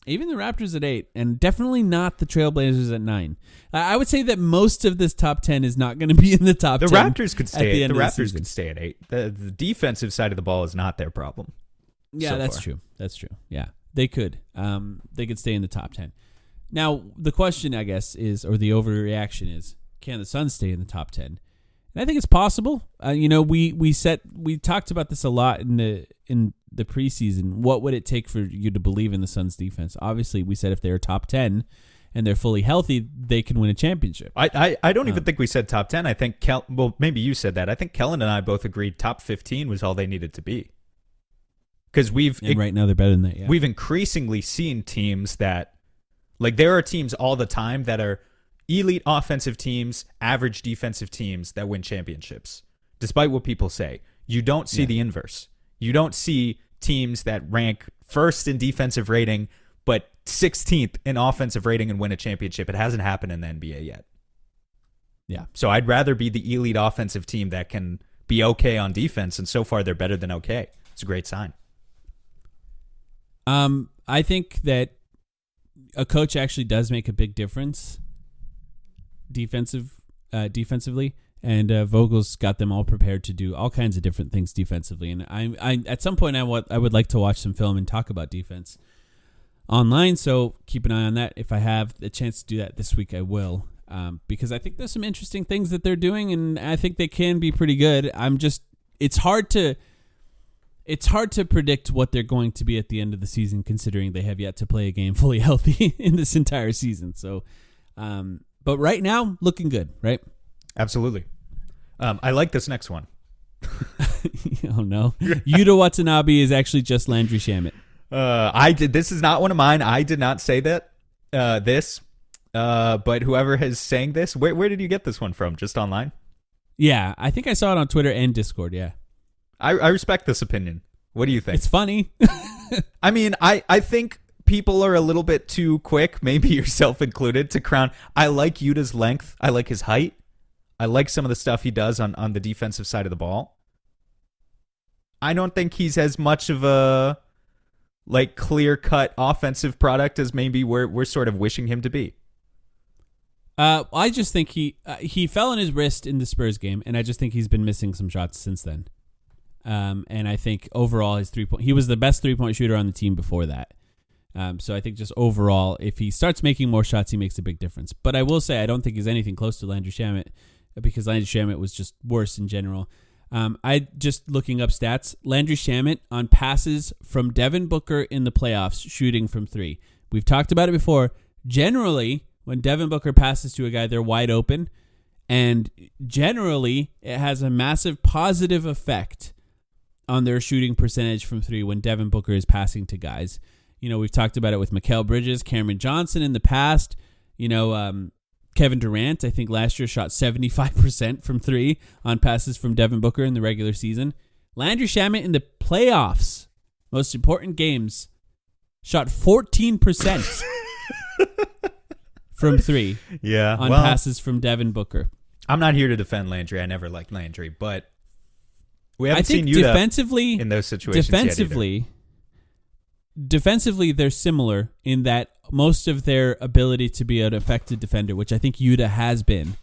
Even the Raptors at 8, and definitely not the Trailblazers at 9. I would say that most of this top 10 is not going to be in the top 10. The Raptors could stay. The Raptors could stay at 8. The defensive side of the ball is not their problem. Yeah, that's true. That's true. Yeah, they could. They could stay in the top 10. Now, the question, I guess, is, or the overreaction is, can the Suns stay in the top 10? And I think it's possible. We talked about this a lot in the preseason. What would it take for you to believe in the Suns defense? Obviously, we said if they're top 10 and they're fully healthy, they can win a championship. I don't even think we said top 10. I think maybe you said that. I think Kellen and I both agreed top 15 was all they needed to be. Because right now they're better than that. Yeah. We've increasingly seen teams that, like, there are teams all the time that are elite offensive teams, average defensive teams that win championships. Despite what people say, you don't see the inverse. You don't see teams that rank first in defensive rating, but 16th in offensive rating and win a championship. It hasn't happened in the NBA yet. Yeah. So I'd rather be the elite offensive team that can be okay on defense, and so far they're better than okay. It's a great sign. I think that a coach actually does make a big difference defensively, and Vogel's got them all prepared to do all kinds of different things defensively. And I at some point I would like to watch some film and talk about defense online. So keep an eye on that. If I have the chance to do that this week, I will, because I think there's some interesting things that they're doing, and I think they can be pretty good. It's hard to predict what they're going to be at the end of the season, considering they have yet to play a game fully healthy in this entire season. So, but right now, looking good, right? Absolutely. I like this next one. Oh, no. Yuta Watanabe is actually just Landry Shamet. This is not one of mine. I did not say that, but whoever is saying this, where did you get this one from? Just online? Yeah, I think I saw it on Twitter and Discord, yeah. I respect this opinion. What do you think? It's funny. I mean, I think people are a little bit too quick, maybe yourself included, to crown. I like Yuta's length. I like his height. I like some of the stuff he does on the defensive side of the ball. I don't think he's as much of a clear-cut offensive product as maybe we're sort of wishing him to be. I just think he fell on his wrist in the Spurs game, and I just think he's been missing some shots since then. And I think overall his he was the best 3-point shooter on the team before that. So I think just overall, if he starts making more shots, he makes a big difference. But I will say I don't think he's anything close to Landry Shamet, because Landry Shamet was just worse in general. I just looking up stats. Landry Shamet on passes from Devin Booker in the playoffs, shooting from 3. We've talked about it before. Generally, when Devin Booker passes to a guy, they're wide open. And generally, it has a massive positive effect on their shooting percentage from 3 when Devin Booker is passing to guys. You know, we've talked about it with Mikal Bridges, Cameron Johnson in the past. You know, Kevin Durant, I think last year shot 75% from 3 on passes from Devin Booker in the regular season. Landry Shamet in the playoffs, most important games, shot 14% from 3 on passes from Devin Booker. I'm not here to defend Landry. I never liked Landry, but we haven't seen Yuta in those situations Defensively, they're similar in that most of their ability to be an effective defender, which I think Yuta has been,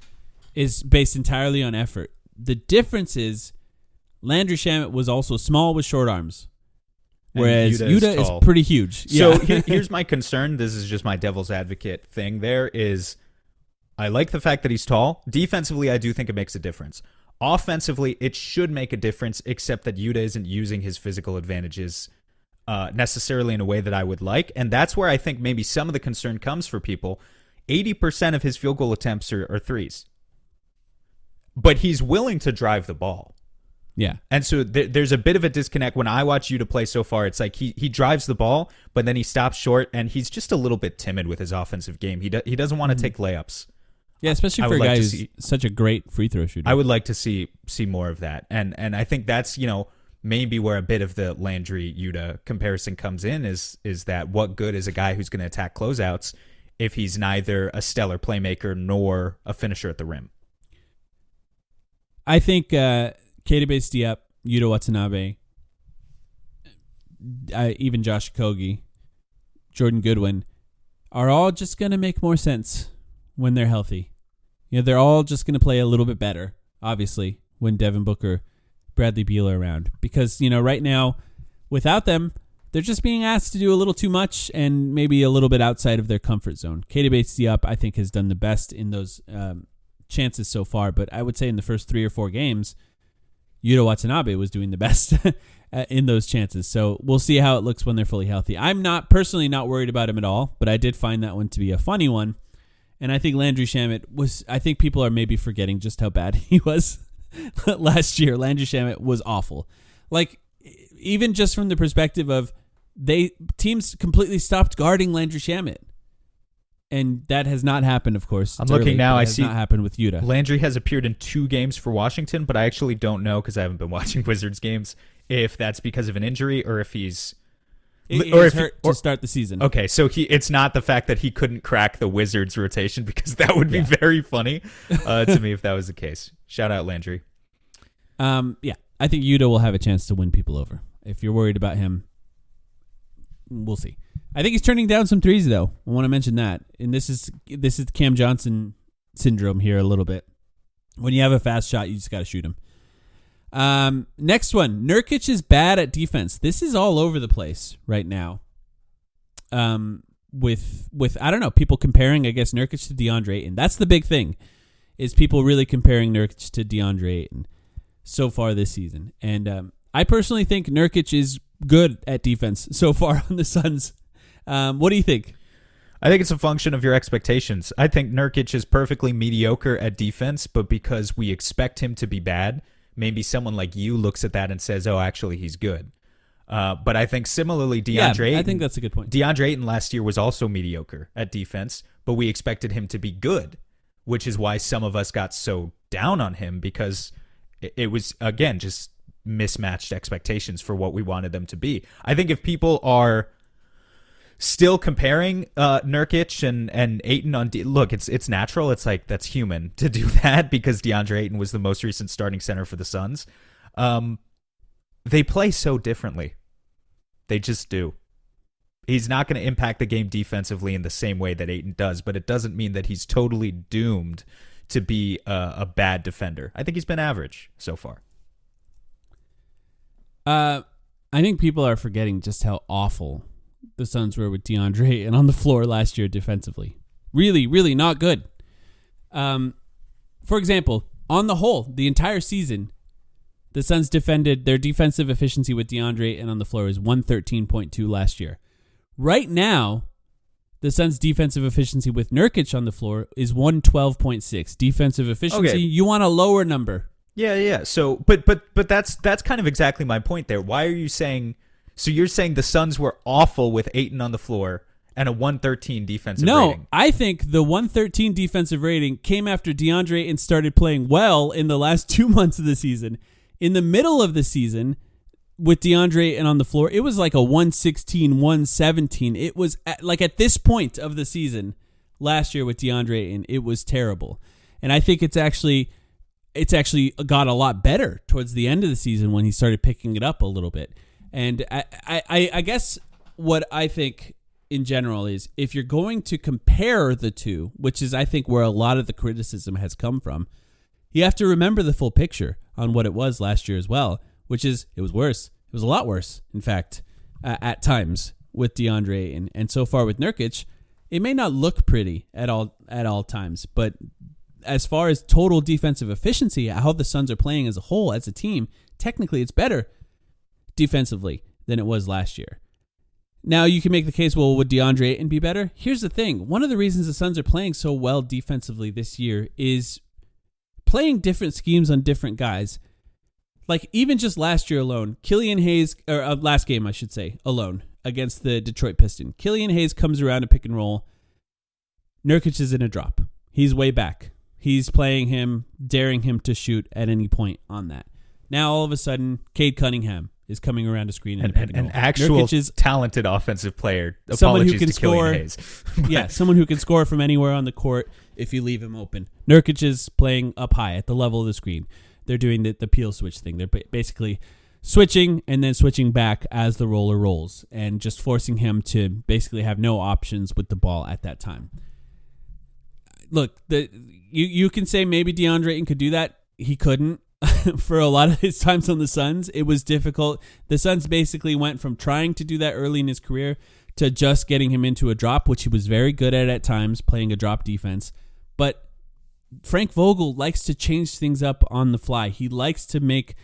is based entirely on effort. The difference is Landry Shamet was also small with short arms, whereas Yuta is pretty huge. So here's my concern. This is just my devil's advocate thing. There is, I like the fact that he's tall. Defensively, I do think it makes a difference. Offensively, it should make a difference, except that Yuta isn't using his physical advantages necessarily in a way that I would like. And that's where I think maybe some of the concern comes for people. 80% of his field goal attempts are threes. But he's willing to drive the ball. Yeah. And so there's a bit of a disconnect. When I watch Yuta play so far, it's like he drives the ball, but then he stops short, and he's just a little bit timid with his offensive game. He doesn't want to take layups. Yeah, especially for a guy who's such a great free throw shooter. I would like to see more of that. And I think that's, maybe where a bit of the Landry Yuta comparison comes in is that what good is a guy who's going to attack closeouts if he's neither a stellar playmaker nor a finisher at the rim? I think Keita Bates-Diop, Yuta Watanabe, even Josh Okogie Jordan Goodwin are all just going to make more sense when they're healthy. They're all just going to play a little bit better, obviously, when Devin Booker, Bradley Beal are around. Because, right now, without them, they're just being asked to do a little too much and maybe a little bit outside of their comfort zone. Keita Bates-Diop, I think, has done the best in those chances so far. But I would say in the first 3 or 4 games, Yuta Watanabe was doing the best in those chances. So we'll see how it looks when they're fully healthy. I'm personally not worried about him at all, but I did find that one to be a funny one. And I think Landry Shamet I think people are maybe forgetting just how bad he was last year. Landry Shamet was awful. Like, even just from the perspective of teams completely stopped guarding Landry Shamet. And that has not happened, of course. I'm looking now. I see not happened with Yuta. Landry has appeared in 2 games for Washington, but I actually don't know because I haven't been watching Wizards games if that's because of an injury or if he's hurt to start the season. Okay, so it's not the fact that he couldn't crack the Wizards rotation, because that would be very funny to me if that was the case. Shout out Landry. Yeah, I think Yuta will have a chance to win people over. If you're worried about him, we'll see. I think he's turning down some threes, though. I want to mention that. And this is Cam Johnson syndrome here a little bit. When you have a fast shot, you just got to shoot him. Next one. Nurkic is bad at defense. This is all over the place right now. With I don't know, people comparing, I guess, Nurkic to DeAndre Ayton. That's the big thing, is people really comparing Nurkic to DeAndre Ayton so far this season. And I personally think Nurkic is good at defense so far on the Suns. What do you think? I think it's a function of your expectations. I think Nurkic is perfectly mediocre at defense, but because we expect him to be bad, maybe someone like you looks at that and says, oh, actually, he's good. But I think similarly, DeAndre Ayton, I think that's a good point. DeAndre Ayton last year was also mediocre at defense, but we expected him to be good, which is why some of us got so down on him, because it was, again, just mismatched expectations for what we wanted them to be. I think if people are still comparing Nurkic and Ayton on look, it's natural. It's like, that's human to do that, because DeAndre Ayton was the most recent starting center for the Suns. They play so differently. They just do. He's not going to impact the game defensively in the same way that Ayton does, but it doesn't mean that he's totally doomed to be a bad defender. I think he's been average so far. I think people are forgetting just how awful the Suns were with DeAndre Ayton on the floor last year defensively. Really, really not good. For example, on the whole, the entire season, the Suns defended, their defensive efficiency with DeAndre Ayton on the floor is 113.2 last year. Right now, the Suns' defensive efficiency with Nurkic on the floor is 112.6. Defensive efficiency, okay. You want a lower number. Yeah. So, but that's kind of exactly my point there. Why are you saying? So you're saying the Suns were awful with Ayton on the floor and a 113 defensive rating? No, I think the 113 defensive rating came after DeAndre Ayton started playing well in the last 2 months of the season. In the middle of the season, with DeAndre Ayton on the floor, it was like a 116, 117. It was at this point of the season last year with DeAndre Ayton, it was terrible. And I think it's actually got a lot better towards the end of the season when he started picking it up a little bit. And I guess what I think in general is, if you're going to compare the two, which is I think where a lot of the criticism has come from, you have to remember the full picture on what it was last year as well, which is it was worse. It was a lot worse, in fact, at times with DeAndre Ayton. And so far with Nurkic, it may not look pretty at all times, but as far as total defensive efficiency, how the Suns are playing as a whole, as a team, technically it's better defensively than it was last year. Now, you can make the case, well, would DeAndre Ayton be better? Here's the thing. One of the reasons the Suns are playing so well defensively this year is playing different schemes on different guys. Like, even just last year alone, Killian Hayes, or last game, I should say, alone, against the Detroit Pistons. Killian Hayes comes around a pick and roll. Nurkic is in a drop. He's way back. He's playing him, daring him to shoot at any point on that. Now, all of a sudden, Cade Cunningham is coming around a screen and an actual talented offensive player. Someone who can to score. Hayes. Yeah, someone who can score from anywhere on the court if you leave him open. Nurkic is playing up high at the level of the screen. They're doing the peel switch thing. They're basically switching and then switching back as the roller rolls and just forcing him to basically have no options with the ball at that time. Look, you can say maybe DeAndre Ayton could do that. He couldn't. For a lot of his times on the Suns, it was difficult. The Suns basically went from trying to do that early in his career to just getting him into a drop, which he was very good at times, playing a drop defense. But Frank Vogel likes to change things up on the fly. He likes to make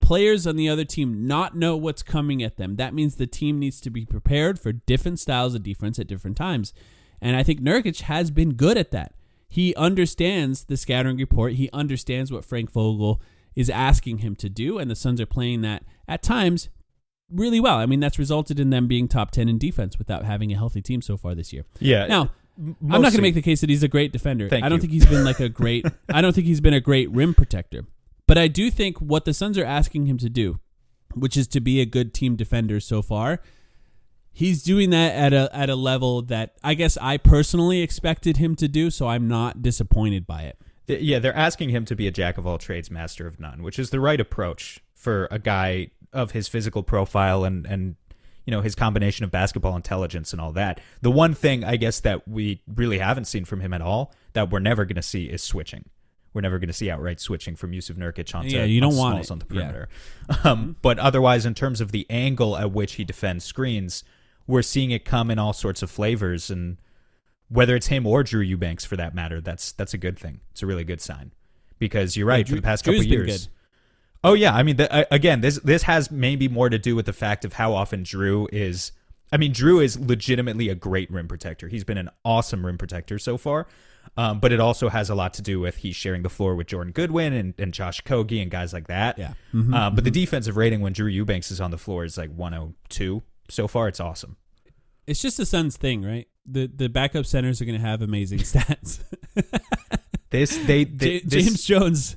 players on the other team not know what's coming at them. That means the team needs to be prepared for different styles of defense at different times. And I think Nurkic has been good at that. He understands the scattering report. He understands what Frank Vogel is asking him to do, and the Suns are playing that at times really well. I mean, that's resulted in them being top 10 in defense without having a healthy team so far this year. Yeah. Now, I'm not going to make the case that he's a great defender. I don't think he's been like a great. I don't think he's been a great rim protector. But I do think what the Suns are asking him to do, which is to be a good team defender so far, he's doing that at a level that I guess I personally expected him to do, so I'm not disappointed by it. Yeah, they're asking him to be a jack of all trades, master of none, which is the right approach for a guy of his physical profile and his combination of basketball intelligence and all that. The one thing I guess that we really haven't seen from him at all that we're never going to see is switching. We're never going to see outright switching from Yusuf Nurkic onto you don't want smalls it. on the perimeter. Yeah. But otherwise, in terms of the angle at which he defends screens, we're seeing it come in all sorts of flavors, and whether it's him or Drew Eubanks for that matter, that's a good thing. It's a really good sign, because you're right. For the past couple of years, oh yeah, I mean, again, this has maybe more to do with the fact of how often Drew is. I mean, Drew is legitimately a great rim protector. He's been an awesome rim protector so far, but it also has a lot to do with he's sharing the floor with Jordan Goodwin and Josh Okogie and guys like that. Yeah. But the defensive rating when Drew Eubanks is on the floor is like 102 so far. It's awesome. It's just the Suns thing, right? The backup centers are going to have amazing stats. James Jones.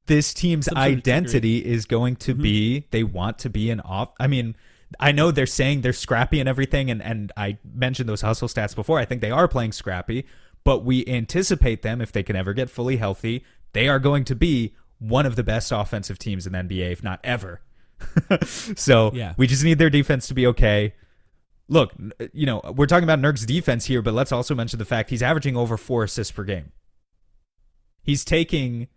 This team's identity is going to be, they want to be an off. I mean, I know they're saying they're scrappy and everything, and I mentioned those hustle stats before. I think they are playing scrappy, but we anticipate them, if they can ever get fully healthy, they are going to be one of the best offensive teams in the NBA, if not ever. So we just need their defense to be okay. Look, we're talking about Nurk's defense here, but let's also mention the fact he's averaging over 4 assists per game. He's taking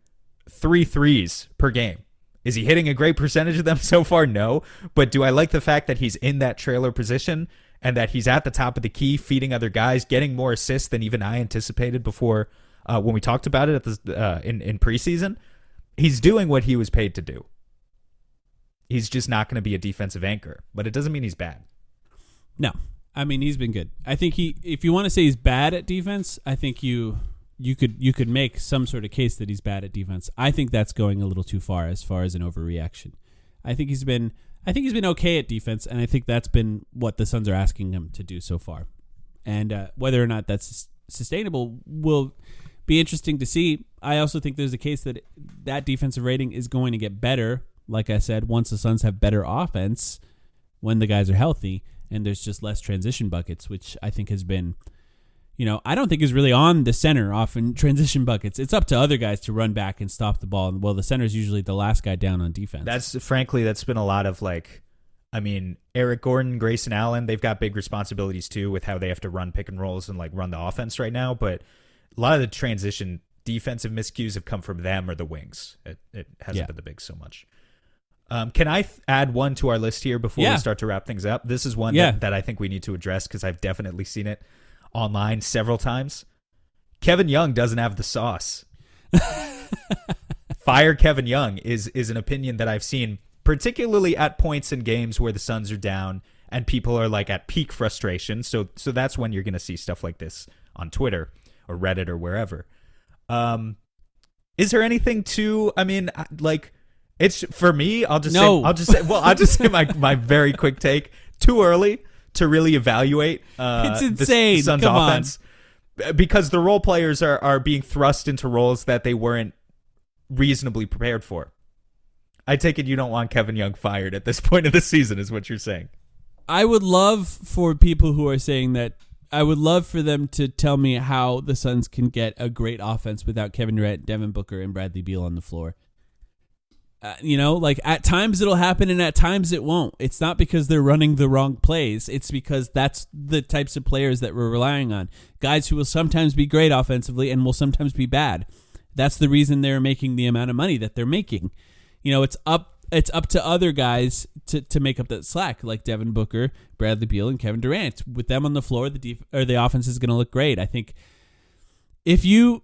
3 threes per game. Is he hitting a great percentage of them so far? No. But do I like the fact that he's in that trailer position and that he's at the top of the key, feeding other guys, getting more assists than even I anticipated before when we talked about it in preseason? He's doing what he was paid to do. He's just not going to be a defensive anchor, but it doesn't mean he's bad. No, I mean, he's been good. I think if you want to say he's bad at defense, I think you could make some sort of case that he's bad at defense. I think that's going a little too far as an overreaction. I think he's been okay at defense, and I think that's been what the Suns are asking him to do so far. And whether or not that's sustainable will be interesting to see. I also think there's a case that defensive rating is going to get better, like I said, once the Suns have better offense when the guys are healthy, and there's just less transition buckets, which I think has been, I don't think is really on the center often transition buckets. It's up to other guys to run back and stop the ball. Well, the center's usually the last guy down on defense. That's been a lot of Eric Gordon, Grayson Allen, they've got big responsibilities too with how they have to run pick and rolls and run the offense right now. But a lot of the transition defensive miscues have come from them or the wings. It hasn't been the bigs so much. Can I add one to our list here before we start to wrap things up? This is one that I think we need to address because I've definitely seen it online several times. Kevin Young doesn't have the sauce. Fire Kevin Young is an opinion that I've seen, particularly at points in games where the Suns are down and people are at peak frustration. So that's when you're going to see stuff like this on Twitter or Reddit or wherever. Is there anything to? I mean, it's for me. I'll just say my very quick take. Too early to really evaluate. It's insane. The Suns' offense because the role players are being thrust into roles that they weren't reasonably prepared for. I take it you don't want Kevin Young fired at this point of the season, is what you're saying. I would love for people who are saying that. I would love for them to tell me how the Suns can get a great offense without Kevin Durant, Devin Booker, and Bradley Beal on the floor. Like at times it'll happen and at times it won't. It's not because they're running the wrong plays. It's because that's the types of players that we're relying on. Guys who will sometimes be great offensively and will sometimes be bad. That's the reason they're making the amount of money that they're making. It's up to other guys to make up that slack, like Devin Booker, Bradley Beal, and Kevin Durant. With them on the floor, the offense is going to look great. I think if you're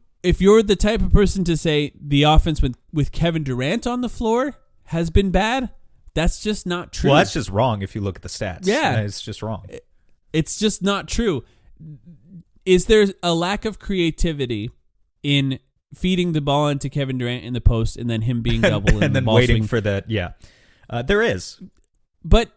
the type of person to say the offense with Kevin Durant on the floor has been bad, that's just not true. Well, that's just wrong if you look at the stats. Yeah. It's just wrong. It's just not true. Is there a lack of creativity in feeding the ball into Kevin Durant in the post and then him being double and then the waiting swing? for the, there is. But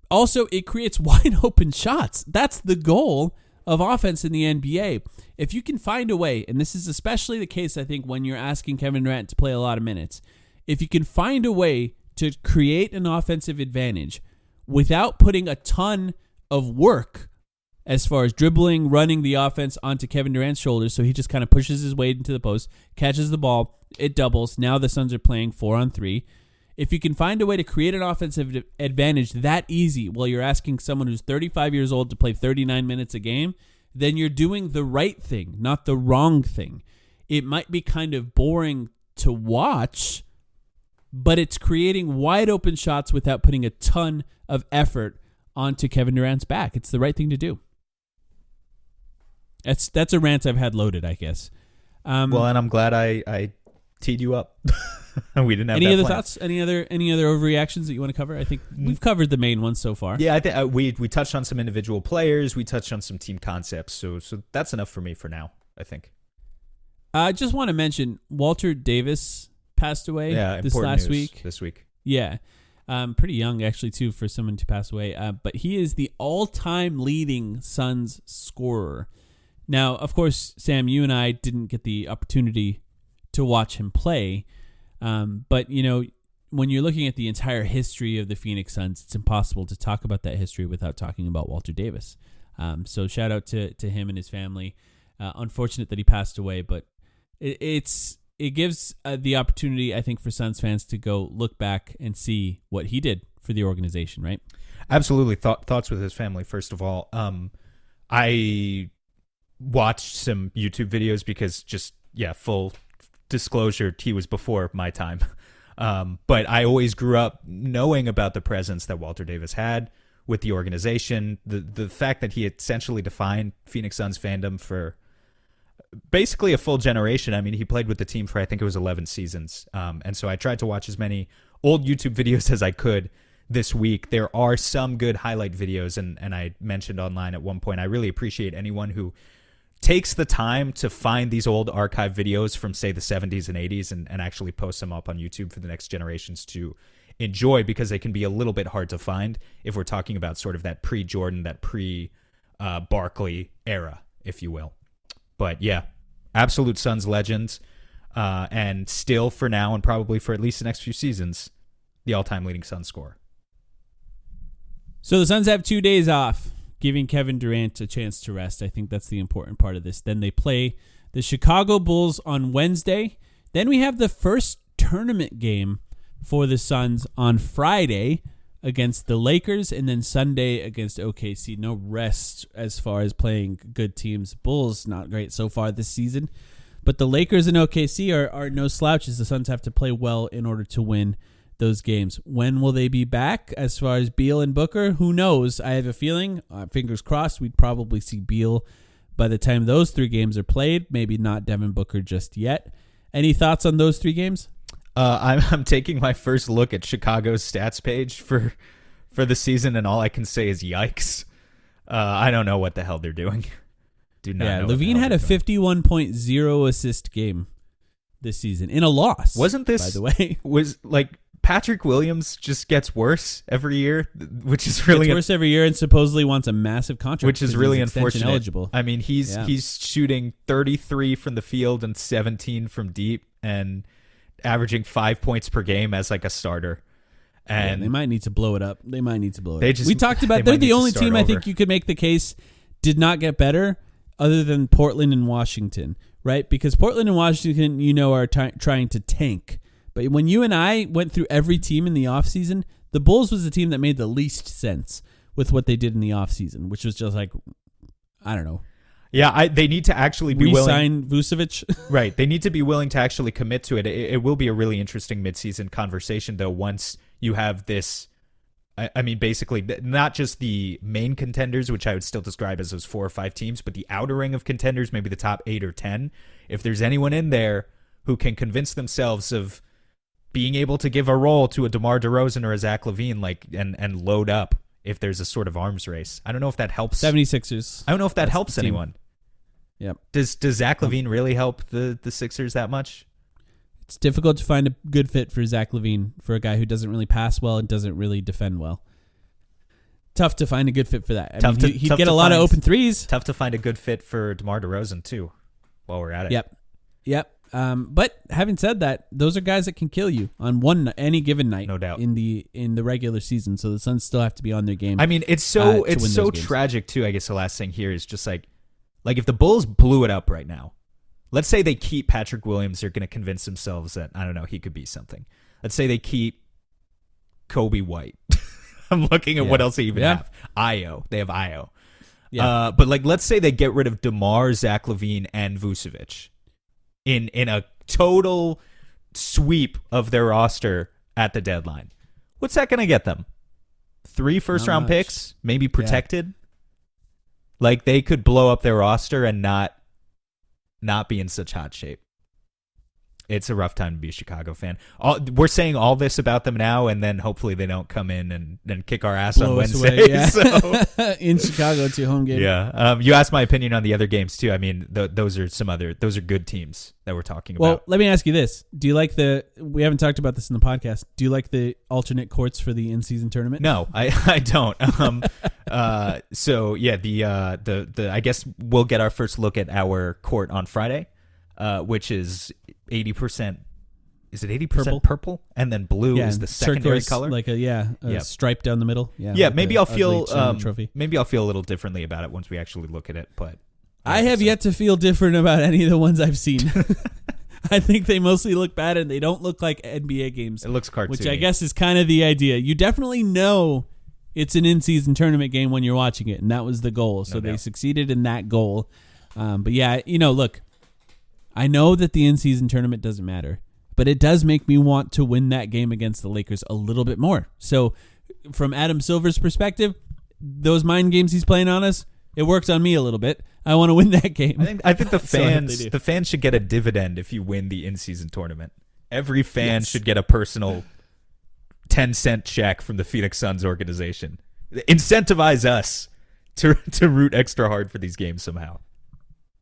also it creates wide open shots. That's the goal of offense in the NBA. If you can find a way, and this is especially the case, I think, when you're asking Kevin Durant to play a lot of minutes, if you can find a way to create an offensive advantage without putting a ton of work as far as dribbling, running the offense onto Kevin Durant's shoulders, so he just kind of pushes his way into the post, catches the ball, it doubles. Now the Suns are playing 4-on-3. If you can find a way to create an offensive advantage that easy while you're asking someone who's 35 years old to play 39 minutes a game, then you're doing the right thing, not the wrong thing. It might be kind of boring to watch, but it's creating wide open shots without putting a ton of effort onto Kevin Durant's back. It's the right thing to do. That's a rant I've had loaded, I guess. Well, and I'm glad I teed you up. We didn't have any that other plan. thoughts? Any other overreactions that you want to cover? I think we've covered the main ones so far. Yeah, I think we touched on some individual players. We touched on some team concepts. So that's enough for me for now, I think. I just want to mention Walter Davis passed away this week. Yeah. Pretty young, actually, too, for someone to pass away. But he is the all-time leading Suns scorer. Now, of course, Sam, you and I didn't get the opportunity to watch him play. But, when you're looking at the entire history of the Phoenix Suns, it's impossible to talk about that history without talking about Walter Davis. So shout out to him and his family. Unfortunate that he passed away, but it gives the opportunity, I think, for Suns fans to go look back and see what he did for the organization, right? Absolutely. Thoughts with his family, first of all. I watched some YouTube videos because full disclosure, he was before my time. But I always grew up knowing about the presence that Walter Davis had with the organization, the fact that he essentially defined Phoenix Suns fandom for basically a full generation. I mean, he played with the team for, I think it was 11 seasons. And so I tried to watch as many old YouTube videos as I could this week. There are some good highlight videos, and I mentioned online at one point, I really appreciate anyone who takes the time to find these old archive videos from, say, the 70s and 80s and actually post them up on YouTube for the next generations to enjoy, because they can be a little bit hard to find if we're talking about sort of that pre-Jordan, that pre-Barkley era, if you will. But yeah, absolute Suns legend, and still for now and probably for at least the next few seasons, the all-time leading Suns scorer. So the Suns have 2 days off, giving Kevin Durant a chance to rest. I think that's the important part of this. Then they play the Chicago Bulls on Wednesday. Then we have the first tournament game for the Suns on Friday against the Lakers, and then Sunday against OKC. No rest as far as playing good teams. Bulls, not great so far this season. But the Lakers and OKC are no slouches. The Suns have to play well in order to win those games. When will they be back? As far as Beal and Booker, who knows? I have a feeling, fingers crossed, we'd probably see Beal by the time those 3 games are played. Maybe not Devin Booker just yet. Any thoughts on those 3 games? I'm taking my first look at Chicago's stats page for the season, and all I can say is yikes. I don't know what the hell they're doing. Do not know. Levine had a 51.0 assist game this season in a loss. Wasn't this, by the way? Was like Patrick Williams just gets worse every year, which is really worse every year, and supposedly wants a massive contract, which is really unfortunate. Eligible. I mean, he's shooting 33 from the field and 17 from deep, and averaging 5 points per game as like a starter. And they might need to blow it up. We talked about they're the only team I think you could make the case did not get better, other than Portland and Washington, right? Because Portland and Washington, are trying to tank But when you and I went through every team in the offseason, the Bulls was the team that made the least sense with what they did in the offseason, which was just like, I don't know. Yeah, they need to actually be willing. Re-sign Vucevic. Right. They need to be willing to actually commit to it. It will be a really interesting midseason conversation, though, once you have this. I mean, basically, not just the main contenders, which I would still describe as those 4 or 5 teams, but the outer ring of contenders, maybe the top 8 or 10. If there's anyone in there who can convince themselves of being able to give a role to a DeMar DeRozan or a Zach LaVine, and load up if there's a sort of arms race. I don't know if that helps. 76ers. I don't know if that helps anyone. Yep. Does Zach LaVine really help the Sixers that much? It's difficult to find a good fit for Zach LaVine, for a guy who doesn't really pass well and doesn't really defend well. Tough to find a good fit for that. He'd get a lot of open threes. Tough to find a good fit for DeMar DeRozan, too, while we're at it. Yep. But having said that, those are guys that can kill you on any given night, no doubt, in the regular season. So the Suns still have to be on their game. I mean, it's so tragic, too. I guess the last thing here is just like if the Bulls blew it up right now, let's say they keep Patrick Williams, they're going to convince themselves that, I don't know, he could be something. Let's say they keep Kobe White. I'm looking at what else they even have. Io. They have Io. Yeah. But let's say they get rid of DeMar, Zach LaVine, and Vucevic in a total sweep of their roster at the deadline. What's that going to get them? 3 first-round picks, maybe protected? Yeah. They could blow up their roster and not be in such hot shape. It's a rough time to be a Chicago fan. We're saying all this about them now, and then hopefully they don't come in and then kick our ass on Wednesday. Away, yeah. So. In Chicago, it's your home game. Yeah. You asked my opinion on the other games too. I mean, those are good teams that we're talking about. Well, let me ask you this: do you like we haven't talked about this in the podcast? Do you like the alternate courts for the in-season tournament? No, I don't. So yeah, the I guess we'll get our first look at our court on Friday. Which is 80%. Is it 80% purple? And then blue is the secondary turquoise, color, like a stripe down the middle. Yeah. Yeah. Like maybe I'll feel maybe I'll feel a little differently about it once we actually look at it. But I have yet to feel different about any of the ones I've seen. I think they mostly look bad, and they don't look like NBA games. It looks cartoony, which I guess is kind of the idea. You definitely know it's an in-season tournament game when you're watching it, and that was the goal. So they succeeded in that goal. But yeah, look. I know that the in-season tournament doesn't matter, but it does make me want to win that game against the Lakers a little bit more. So from Adam Silver's perspective, those mind games he's playing on us, it works on me a little bit. I want to win that game. I think the fans should get a dividend if you win the in-season tournament. Every fan should get a personal 10-cent check from the Phoenix Suns organization. Incentivize us to root extra hard for these games somehow.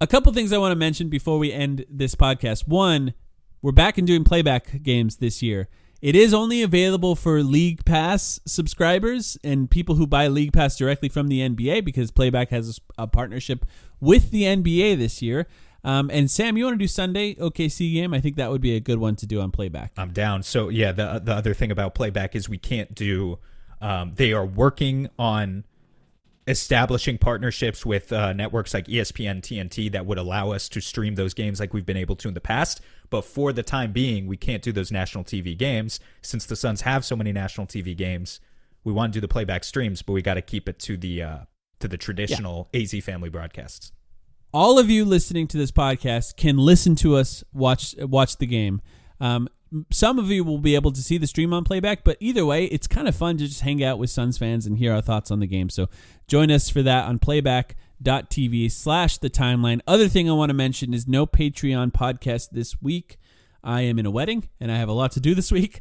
A couple things I want to mention before we end this podcast. One, we're back and doing playback games this year. It is only available for League Pass subscribers and people who buy League Pass directly from the NBA, because Playback has a partnership with the NBA this year. And Sam, you want to do Sunday OKC game? I think that would be a good one to do on Playback. I'm down. So yeah, the other thing about Playback is we can't do. They are working on establishing partnerships with networks like ESPN, TNT that would allow us to stream those games like we've been able to in the past. But for the time being, we can't do those national TV games. Since the Suns have so many national TV games, we want to do the playback streams, but we got to keep it to the traditional AZ family broadcasts. All of you listening to this podcast can listen to us watch the game. Some of you will be able to see the stream on Playback, but either way, it's kind of fun to just hang out with Suns fans and hear our thoughts on the game. So join us for that on playback.tv/thetimeline. Other thing I want to mention is no Patreon podcast this week. I am in a wedding, and I have a lot to do this week,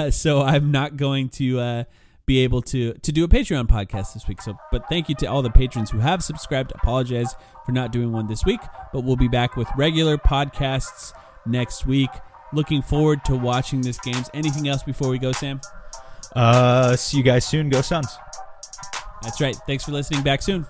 so I'm not going to be able to do a Patreon podcast this week. But thank you to all the patrons who have subscribed. Apologize for not doing one this week, but we'll be back with regular podcasts next week. Looking forward to watching this games. Anything else before we go, Sam? See you guys soon. Go Suns. That's right. Thanks for listening. Back soon.